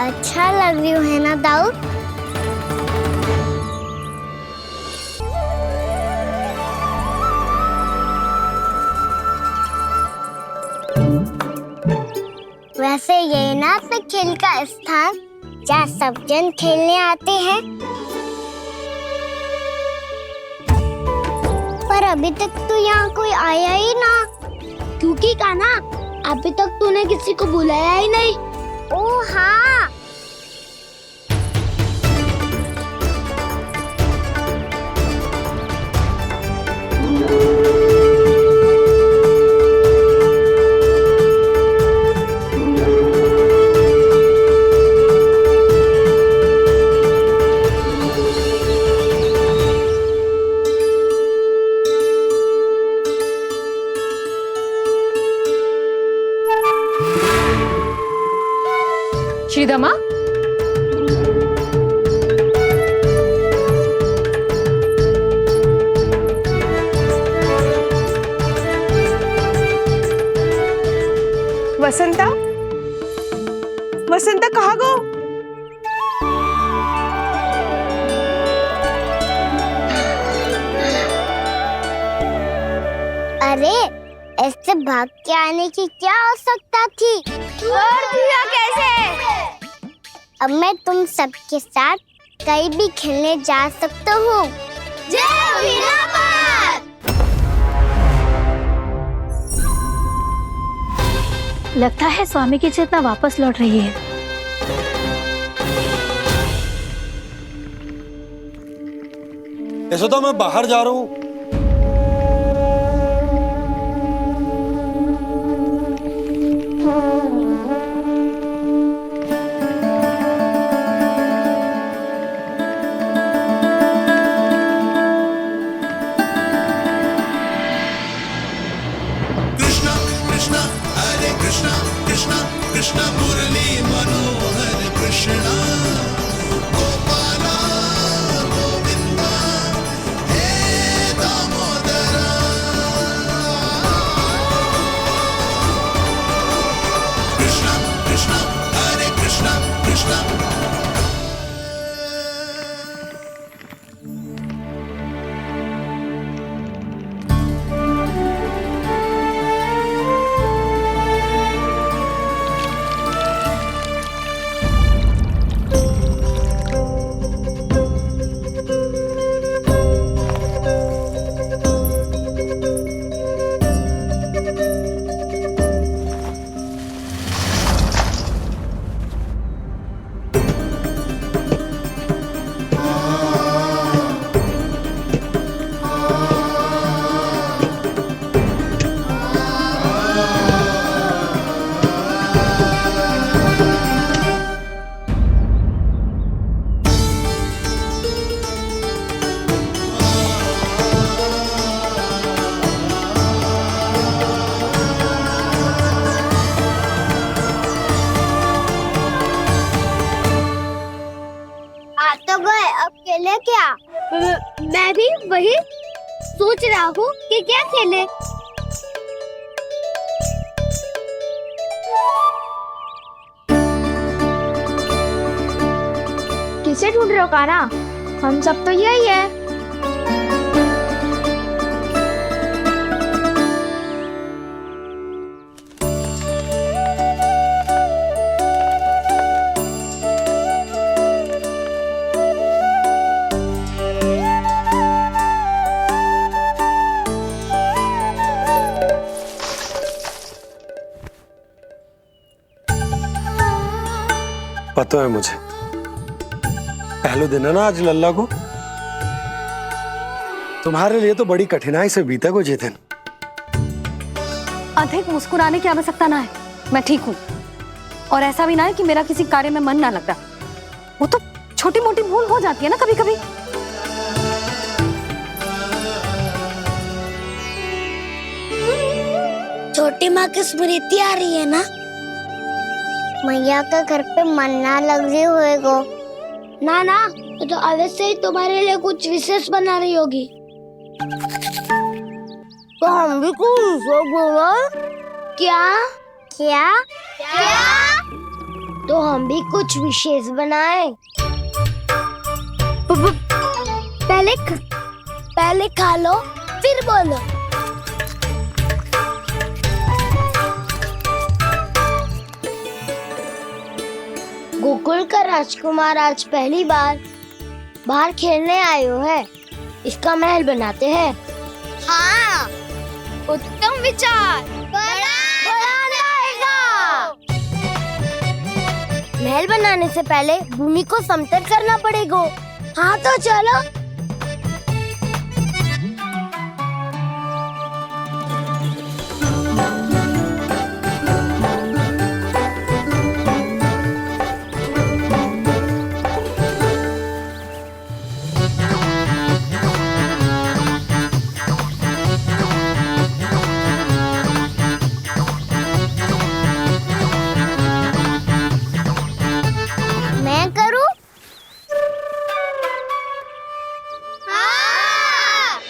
अच्छा लग रही है ना दाऊ? वैसे ये ना तो खेल का स्थान जहाँ सब जन खेलने आते हैं। पर अभी तक तो यहाँ कोई आया ही ना। क्योंकि कान्हा, अभी तक तूने किसी को बुलाया ही नहीं। ओ हाँ, श्रीदमा, वसंता, वसंता कहाँ गो? अरे ऐसे भाग के आने की क्या आवश्यकता थी? और दिया कैसे? अब मैं तुम सबके साथ कहीं भी खेलने जा सकता हूँ। जय वीरापात! लगता है स्वामी की चेतना वापस लौट रही है। यशोदा, मैं बाहर जा रहा हूँ। कृष्णा कृष्णा हरे कृष्णा कृष्णा कृष्णा मुरली मनोहर कृष्णा गोपाला गोविंदा हे दामोदरा। कृष्णा कृष्णा हरे कृष्णा कृष्णा। तो गए, अब खेले क्या? मैं भी वही सोच रहा हूँ कि क्या खेले। किसे ढूंढ रहे हो कान्हा? हम सब तो यही है। पता है मुझे, पहले दिन है ना आज लल्ला को। तुम्हारे लिए तो बड़ी कठिनाई से बीता को जितिन। अधिक मुस्कुराने की आवश्यकता ना है, मैं ठीक हूँ। और ऐसा भी ना है कि मेरा किसी कार्य में मन ना लग रहा। वो तो छोटी मोटी भूल हो जाती है ना कभी कभी। छोटी माँ की स्मृति आ रही है ना? मैया का घर पे मन ना लग रही होएगो। ना ना, तो अवश्य ही तुम्हारे लिए कुछ विशेष बना रही होगी। तो हम भी कुछ बोलो। क्या क्या क्या? तो हम भी कुछ विशेष बनाएं। पहले खा लो फिर बोलो। गोकुल का राजकुमार आज पहली बार बाहर खेलने आए हो है, इसका महल बनाते हैं। हाँ, उत्तम विचार। बनाना आएगा। महल बनाने से पहले भूमि को समतल करना पड़ेगा। हाँ तो चलो। मैं करूं? हाँ।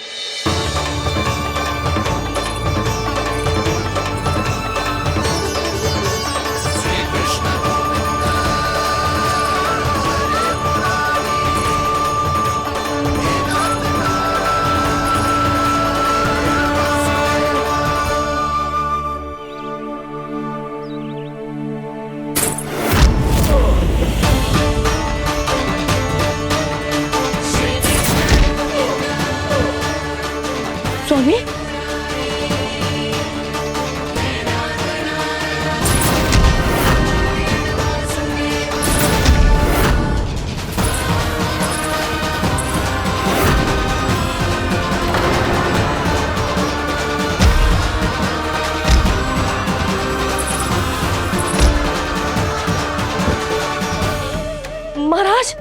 स्वामी, महाराज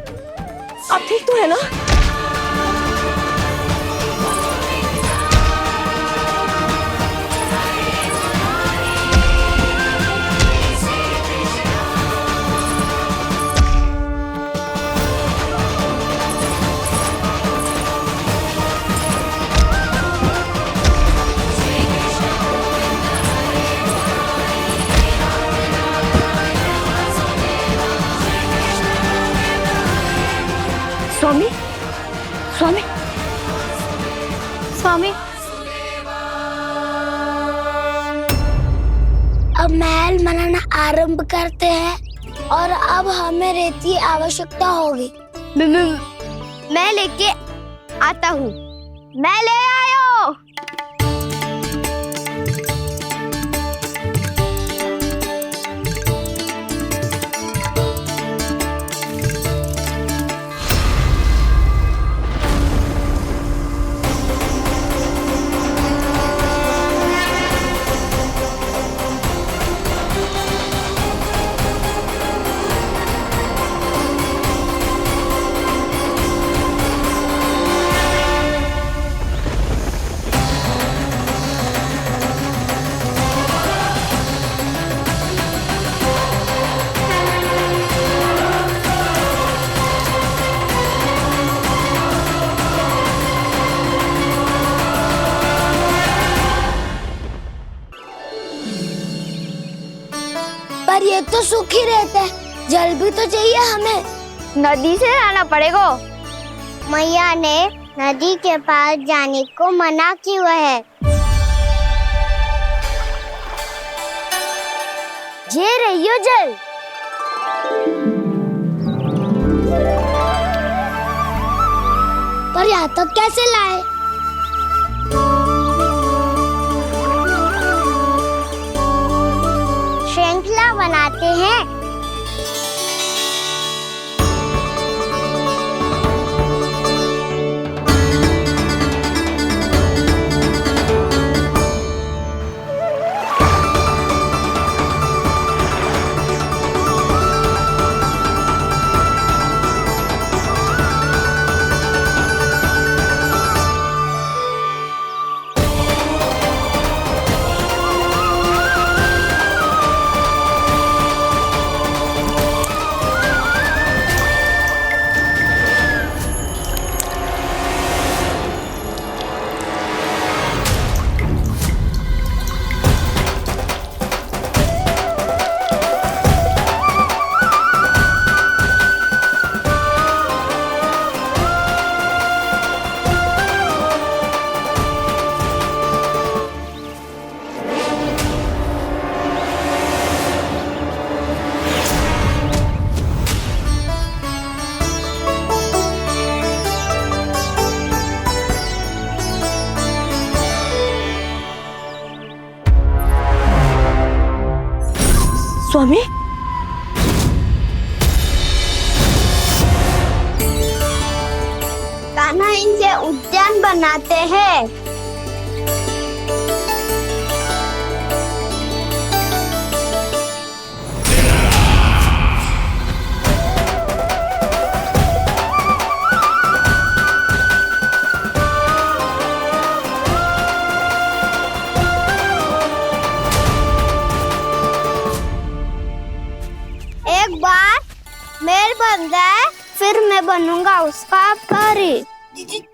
आप ठीक तो है ना? स्वामी, स्वामी, स्वामी, अब महल बनाना आरंभ करते हैं और अब हमें रेत की आवश्यकता होगी। मैं लेके आता हूँ। मैं ले आयो। पर ये तो सूखी रहता है, जल भी तो चाहिए हमें। नदी से लाना पड़ेगा। मैया ने नदी के पास जाने को मना किया है। ये रहियो जल। पर यहाँ तक कैसे लाए? श्रृंखला बनाते हैं। माना इनसे उद्यान बनाते हैं। एक बार मेल बन जाए फिर मैं बनूंगा उसका परी।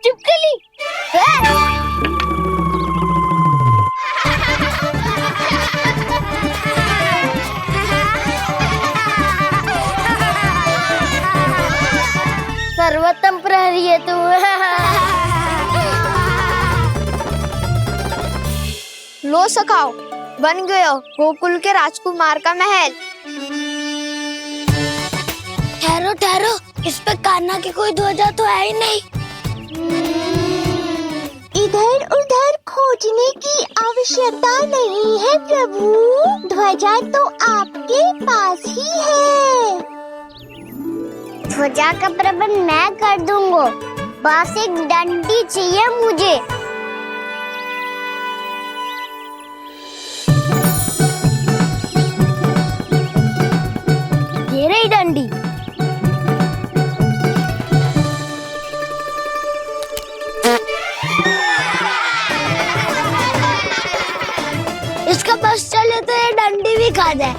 चिपकली सर्वोत्तम प्रहरी है तू। लो सखाओ, बन गयो गोकुल के राजकुमार का महल। ठहरो ठहरो, इस पे कान्हा की कोई ध्वजा तो है ही नहीं। इधर उधर खोजने की आवश्यकता नहीं है प्रभु, ध्वजा तो आपके पास ही है। ध्वजा का प्रबंध मैं कर दूंगा, बस एक डंडी चाहिए मुझे। ये रही डंडी। इसका बस चले तो ये डंडी भी खा जाए।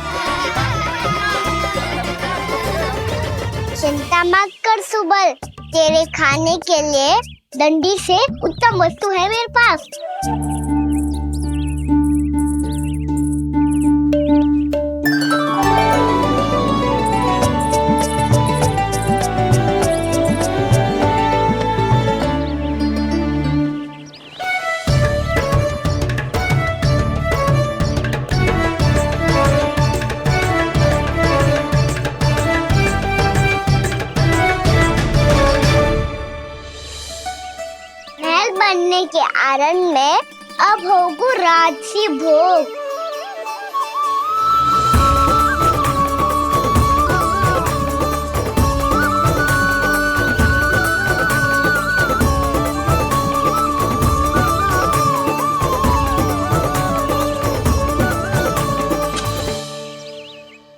चिंता मत कर सुबल, तेरे खाने के लिए डंडी से उत्तम वस्तु है मेरे पास। बनने के आनंद में अब होगू राजसी भोग।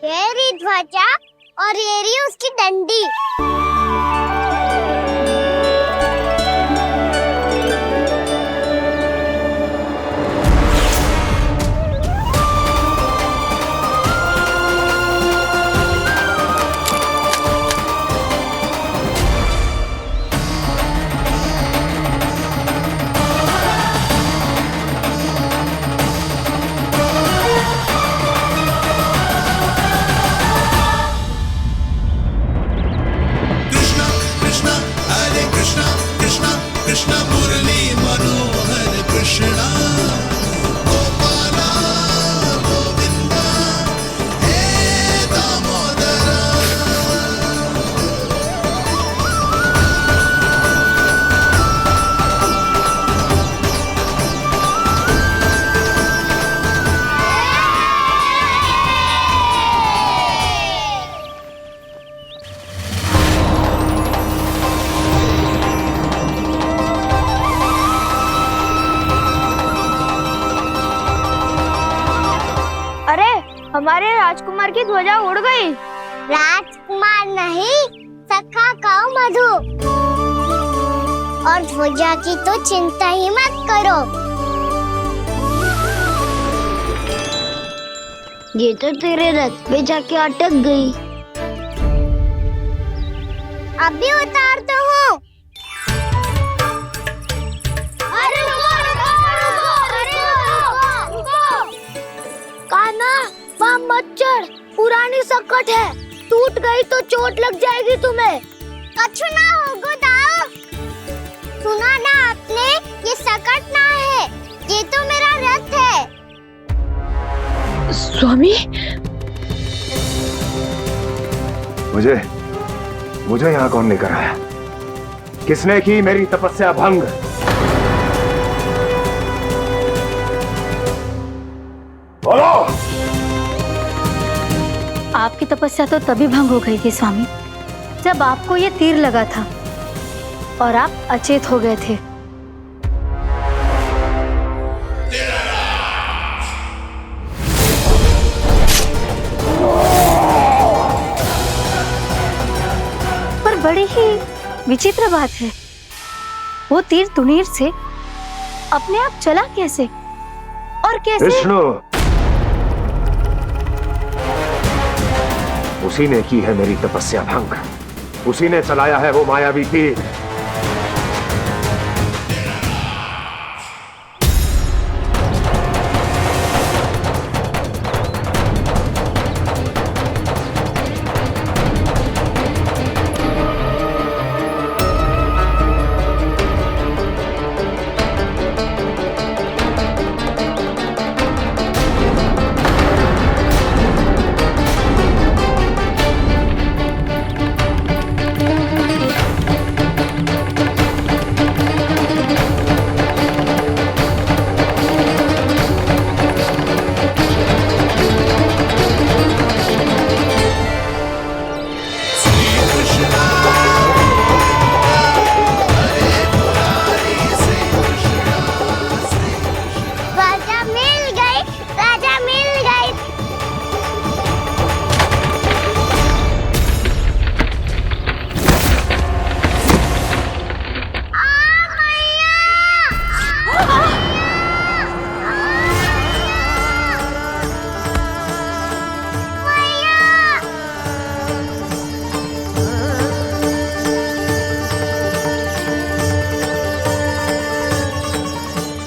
ये रही ध्वजा और ये रही उसकी डंडी। कृष्ण मुरली मनोहर कृष्णा गोपाला गोविंदा हे दामोदरा। हमारे राजकुमार की ध्वजा उड़ गई। राजकुमार नहीं, सखा कहो मधु। और ध्वजा की तो चिंता ही मत करो, ये तो तेरे रथ पे जाके अटक गई। अभी उतारता हूँ। कान्हा मत चढ़, पुरानी सकट है, टूट गई तो चोट लग जाएगी तुम्हें। कछु ना होगा दाऊ। सुना ना आपने, ये सकट ना है, ये तो मेरा रथ है। स्वामी, मुझे यहाँ कौन लेकर आया? किसने की मेरी तपस्या भंग? बोलो। आपकी तपस्या तो तभी भंग हो गई थी स्वामी, जब आपको ये तीर लगा था। और आप अचेत हो गए थे। पर बड़ी ही विचित्र बात है, वो तीर तुनीर से अपने आप चला कैसे और कैसे? विष्णु, उसी ने की है मेरी तपस्या भंग, उसी ने चलाया है वो मायावी तीर।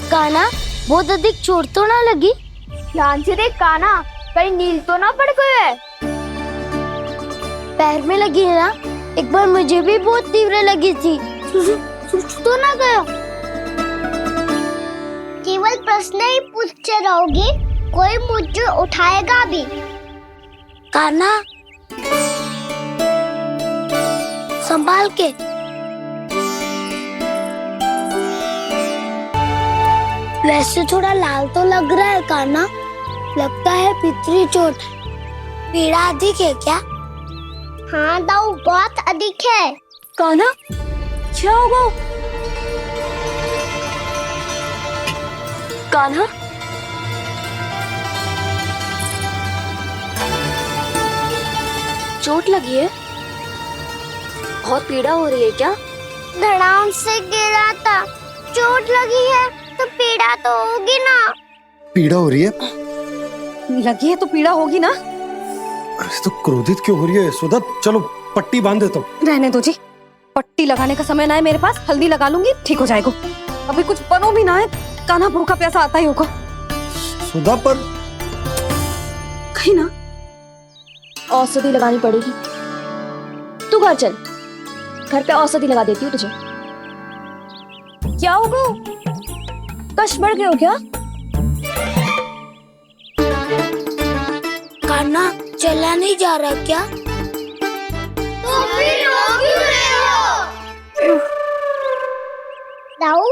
काना, बहुत अधिक चोट तो ना लगी? ध्यान से देख काना, कहीं नील तो ना पड़ गए? पैर में लगी है ना? एक बार मुझे भी बहुत तीव्र लगी थी। सूझ तो ना गया? केवल प्रश्न ही पूछते रहोगी, कोई मुझे उठाएगा भी? काना, संभाल के। वैसे थोड़ा लाल तो लग रहा है काना, लगता है पितरी चोट। पीड़ा अधिक है क्या? हाँ दाऊ, बहुत अधिक है। काना, क्या होगा? कान्हा, चोट लगी है? बहुत पीड़ा हो रही है क्या? धड़ाम से गिरा था, चोट लगी है तो पीड़ा तो होगी ना। पीड़ा हो रही है? लगी है तो पीड़ा होगी ना। अरे तो क्रोधित क्यों हो रही है यशोदा? चलो पट्टी बांध देता हूँ। रहने दो जी, पट्टी लगाने का समय ना है मेरे पास, हल्दी लगा लूंगी, ठीक हो जाएगा। अभी कुछ बनो भी ना है, कान्हा भूखा प्यासा आता ही होगा। सुधा पर कहीं ना औषधि लगानी पड़ेगी। तू घर चल, घर पे औषधि लगा देती हूँ तुझे। क्या होगा? कष्ट बढ़ गए हो क्या? कान्हा चला नहीं जा रहा क्या? तो फिर रो क्यों रहे हो? दाऊ,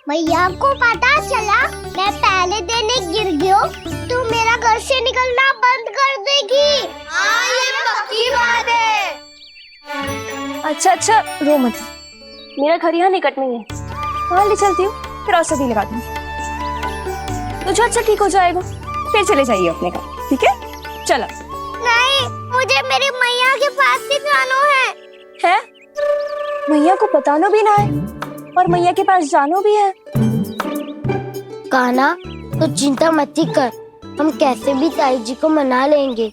मैया को पता चला मैं पहले दिन ही गिर गया तो मेरा घर से निकलना बंद कर देगी। हाँ, ये पक्की बात है। अच्छा, रो मत। मेरा घर यहाँ निकट में है, वहाँ ले चलती हूँ, फिर औषधि लगा दूंगी। तुझे अच्छा ठीक हो जाएगा, फिर चले जाइए अपने घर, ठीक है? चलो। नहीं, मुझे मेरी मैया के पास ही जाना है। मैया को बताना भी ना है और मैया के पास जानो भी है। कान्हा, तो चिंता मत ही कर, हम कैसे भी ताई जी को मना लेंगे,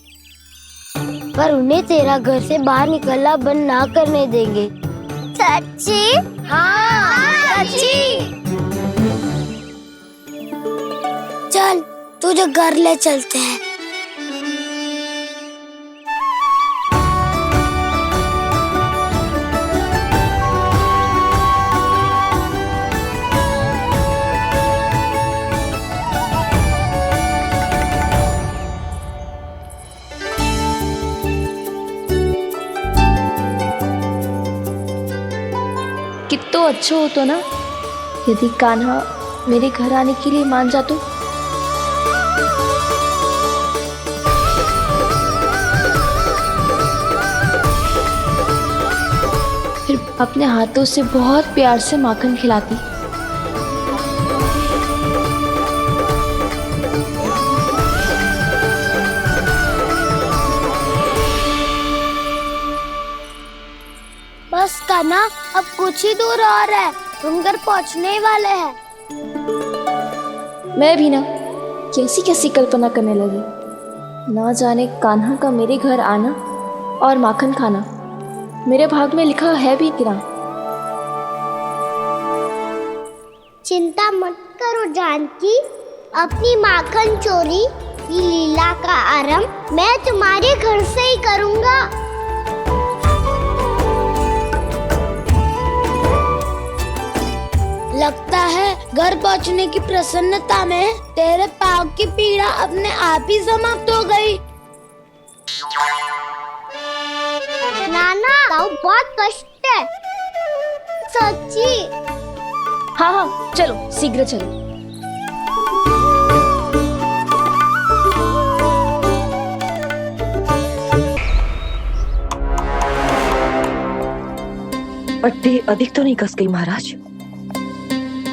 पर उन्हें तेरा घर से बाहर निकलना बंद ना करने देंगे। सच्ची? हाँ, सच्ची। चल, तुझे घर ले चलते हैं। कितना अच्छा हो तो ना यदि कान्हा मेरे घर आने के लिए मान जा तो। फिर अपने हाथों से बहुत प्यार से माखन खिलाती। बस कान्हा, अब कुछ ही दूर और है, हम घर पहुंचने ही वाले हैं। मैं भी ना कैसी कैसी कल्पना करने लगी। ना जाने कान्हा का मेरे घर आना और माखन खाना मेरे भाग में लिखा है भी कि ना। चिंता मत करो जानकी, अपनी माखन चोरी की लीला का आरंभ मैं तुम्हारे घर से ही करूंगा। लगता है घर पहुंचने की प्रसन्नता में तेरे पाँव की पीड़ा अपने आप ही समाप्त हो गई। नाना, पाँव बहुत कष्ट है सच्ची। हाँ हाँ चलो शीघ्र चलो। पट्टी अधिक तो नहीं कस गई महाराज?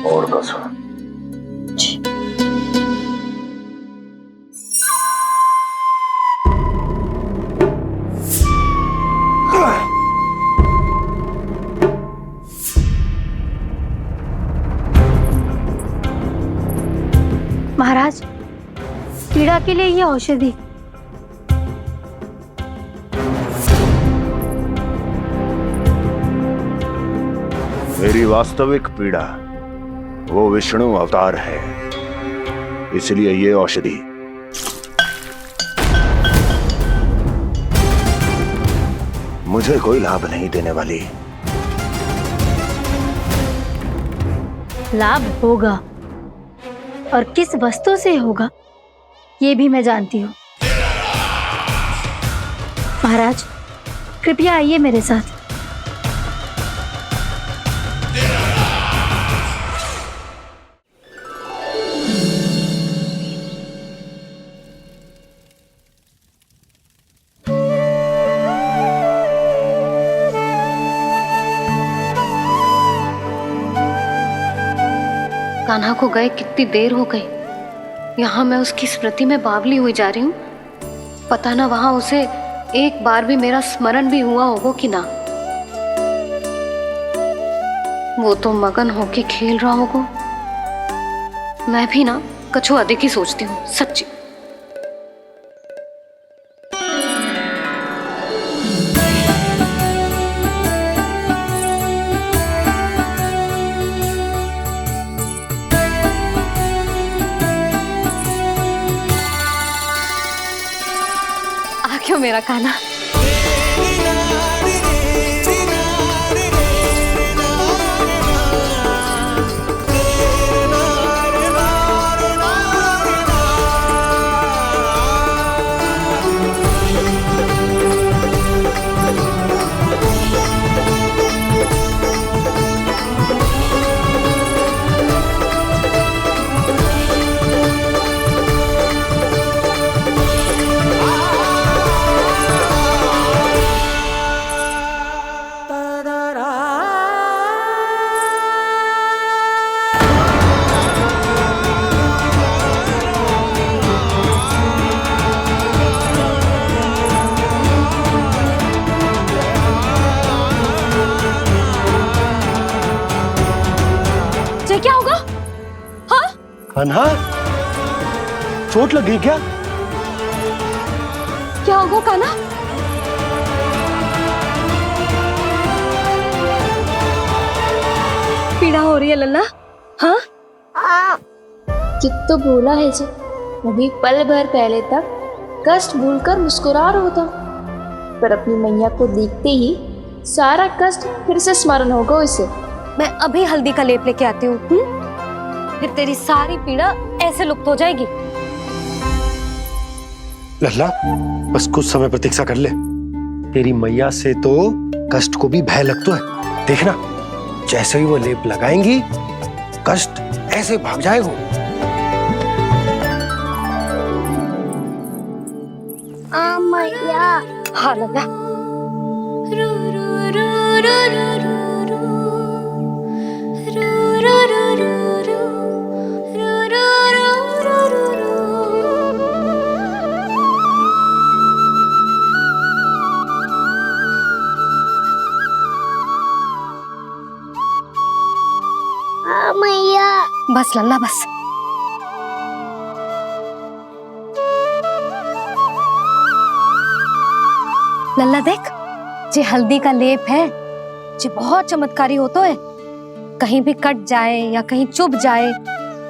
और कसो। महाराज, पीड़ा के लिए ये औषधि। मेरी वास्तविक पीड़ा वो विष्णु अवतार है, इसलिए ये औषधि। मुझे कोई लाभ नहीं देने वाली। लाभ होगा, और किस वस्तु से होगा ये भी मैं जानती हूँ। महाराज, कृपया आइए मेरे साथ। कान्हा को गए कितनी देर हो गई। यहाँ मैं उसकी स्मृति में बावली हुई जा रही हूँ। पता ना वहां उसे एक बार भी मेरा स्मरण भी हुआ होगा कि ना। वो तो मगन होके खेल रहा होगा। मैं भी ना कछु अधिक ही सोचती हूँ सच्ची। क्यों मेरा कान्हा? क्या होगा? हाँ? कान्हा, चोट लगी क्या? क्या होगा कान्हा? पीड़ा हो रही है लल्ला? हाँ? कित तो भूला है जी, अभी पल भर पहले तक कष्ट भूलकर मुस्कुरा रहा था, पर अपनी मैया को देखते ही सारा कष्ट फिर से स्मरण होगा उसे। मैं अभी हल्दी का लेप लेके आती हूँ। फिर तेरी सारी पीड़ा ऐसे लुप्त हो जाएगी। लल्ला, बस कुछ समय प्रतीक्षा कर ले। तेरी मैया से तो कष्ट को भी भय लगता है। देखना, जैसे ही वो लेप लगाएंगी कष्ट ऐसे भाग जाएगा। मैया। हाँ लल्ला। बस लल्ला बस। लल्ला देख, जे हल्दी का लेप है जे बहुत चमत्कारी होतो है। कहीं भी कट जाए या कहीं चुभ जाए,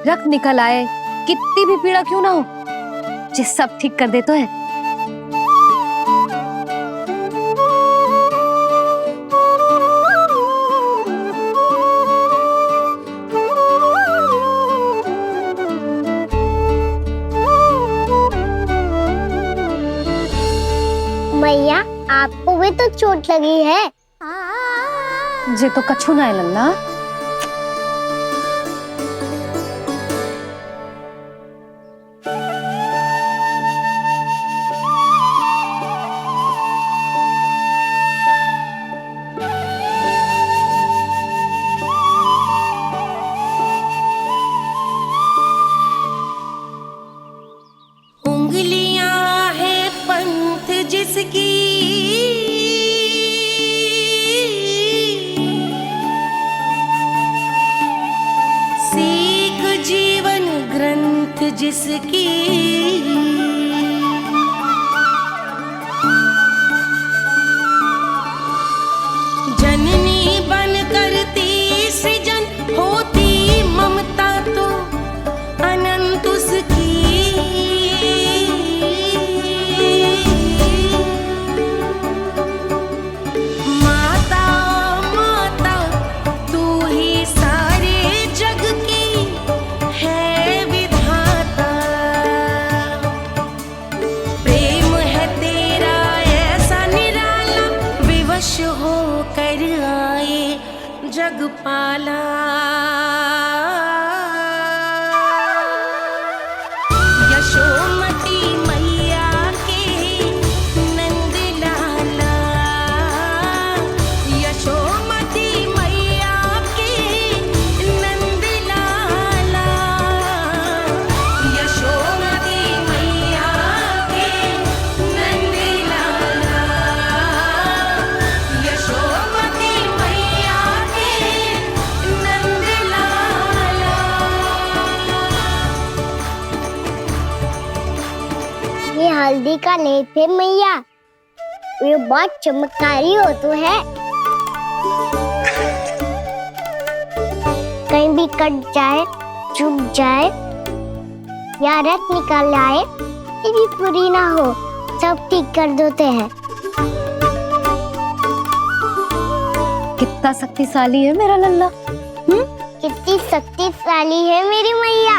रक्त निकल आए, कितनी भी पीड़ा क्यों ना हो, जे सब ठीक कर देतो है। मैया आपको भी तो चोट लगी है। जे तो कछु ना है लल्ला। उंगलियां है पंथ जिसकी, सीख जीवन ग्रंथ जिसकी, जननी बन करती सृजन होती ममता तो अनंत उसकी। माता माता तू ही सारे जग की है विधाता, प्रेम है तेरा ऐसा निराला, विवश हो कर आए जग पाला। यशोमती मैया के नंद लाला, यशोमती मैया के नंद लाला, यशोमती मैया के नंद लाला, यशोमती मैया के नंद लाला। ये हल्दी का लेप है मैया, ये बहुत चमत्कारी हो तो है। कहीं भी कट जाए, चुभ जाए या रक्त निकल आए, ये भी पूरी ना हो, सब ठीक कर देते हैं। कितना शक्तिशाली है मेरा लल्ला। कितनी शक्तिशाली है मेरी मैया।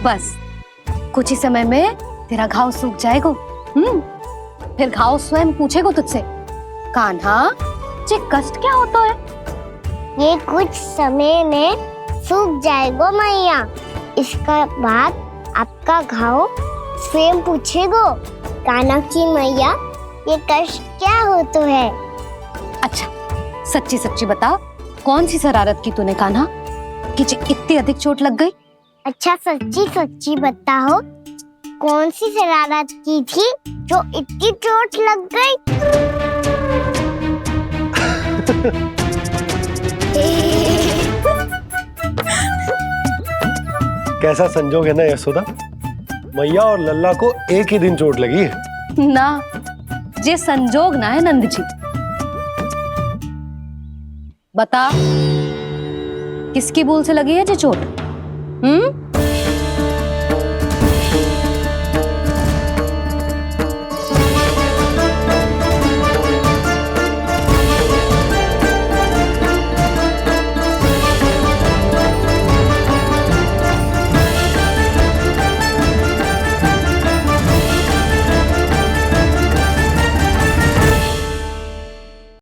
बस कुछ ही समय में तेरा घाव सूख जाएगा। फिर घाव स्वयं पूछेगा तुझसे, कान्हा जे कष्ट क्या होता है? ये कुछ समय में सूख जाएगा मैया। इसका बाद आपका घाव स्वयं पूछेगो, कान्हा की मैया ये कष्ट क्या होता है। अच्छा सच्ची सच्ची बता, कौन सी शरारत की तूने कान्हा कि इतनी अधिक चोट लग गई? अच्छा सच्ची सच्ची बताओ, कौन सी शरारत की थी जो इतनी चोट लग गई? कैसा संजोग है ना यशोदा, मैया और लल्ला को एक ही दिन चोट लगी है। ना, जे संजोग ना है नंद जी। बता, किसकी भूल से लगी है जे चोट?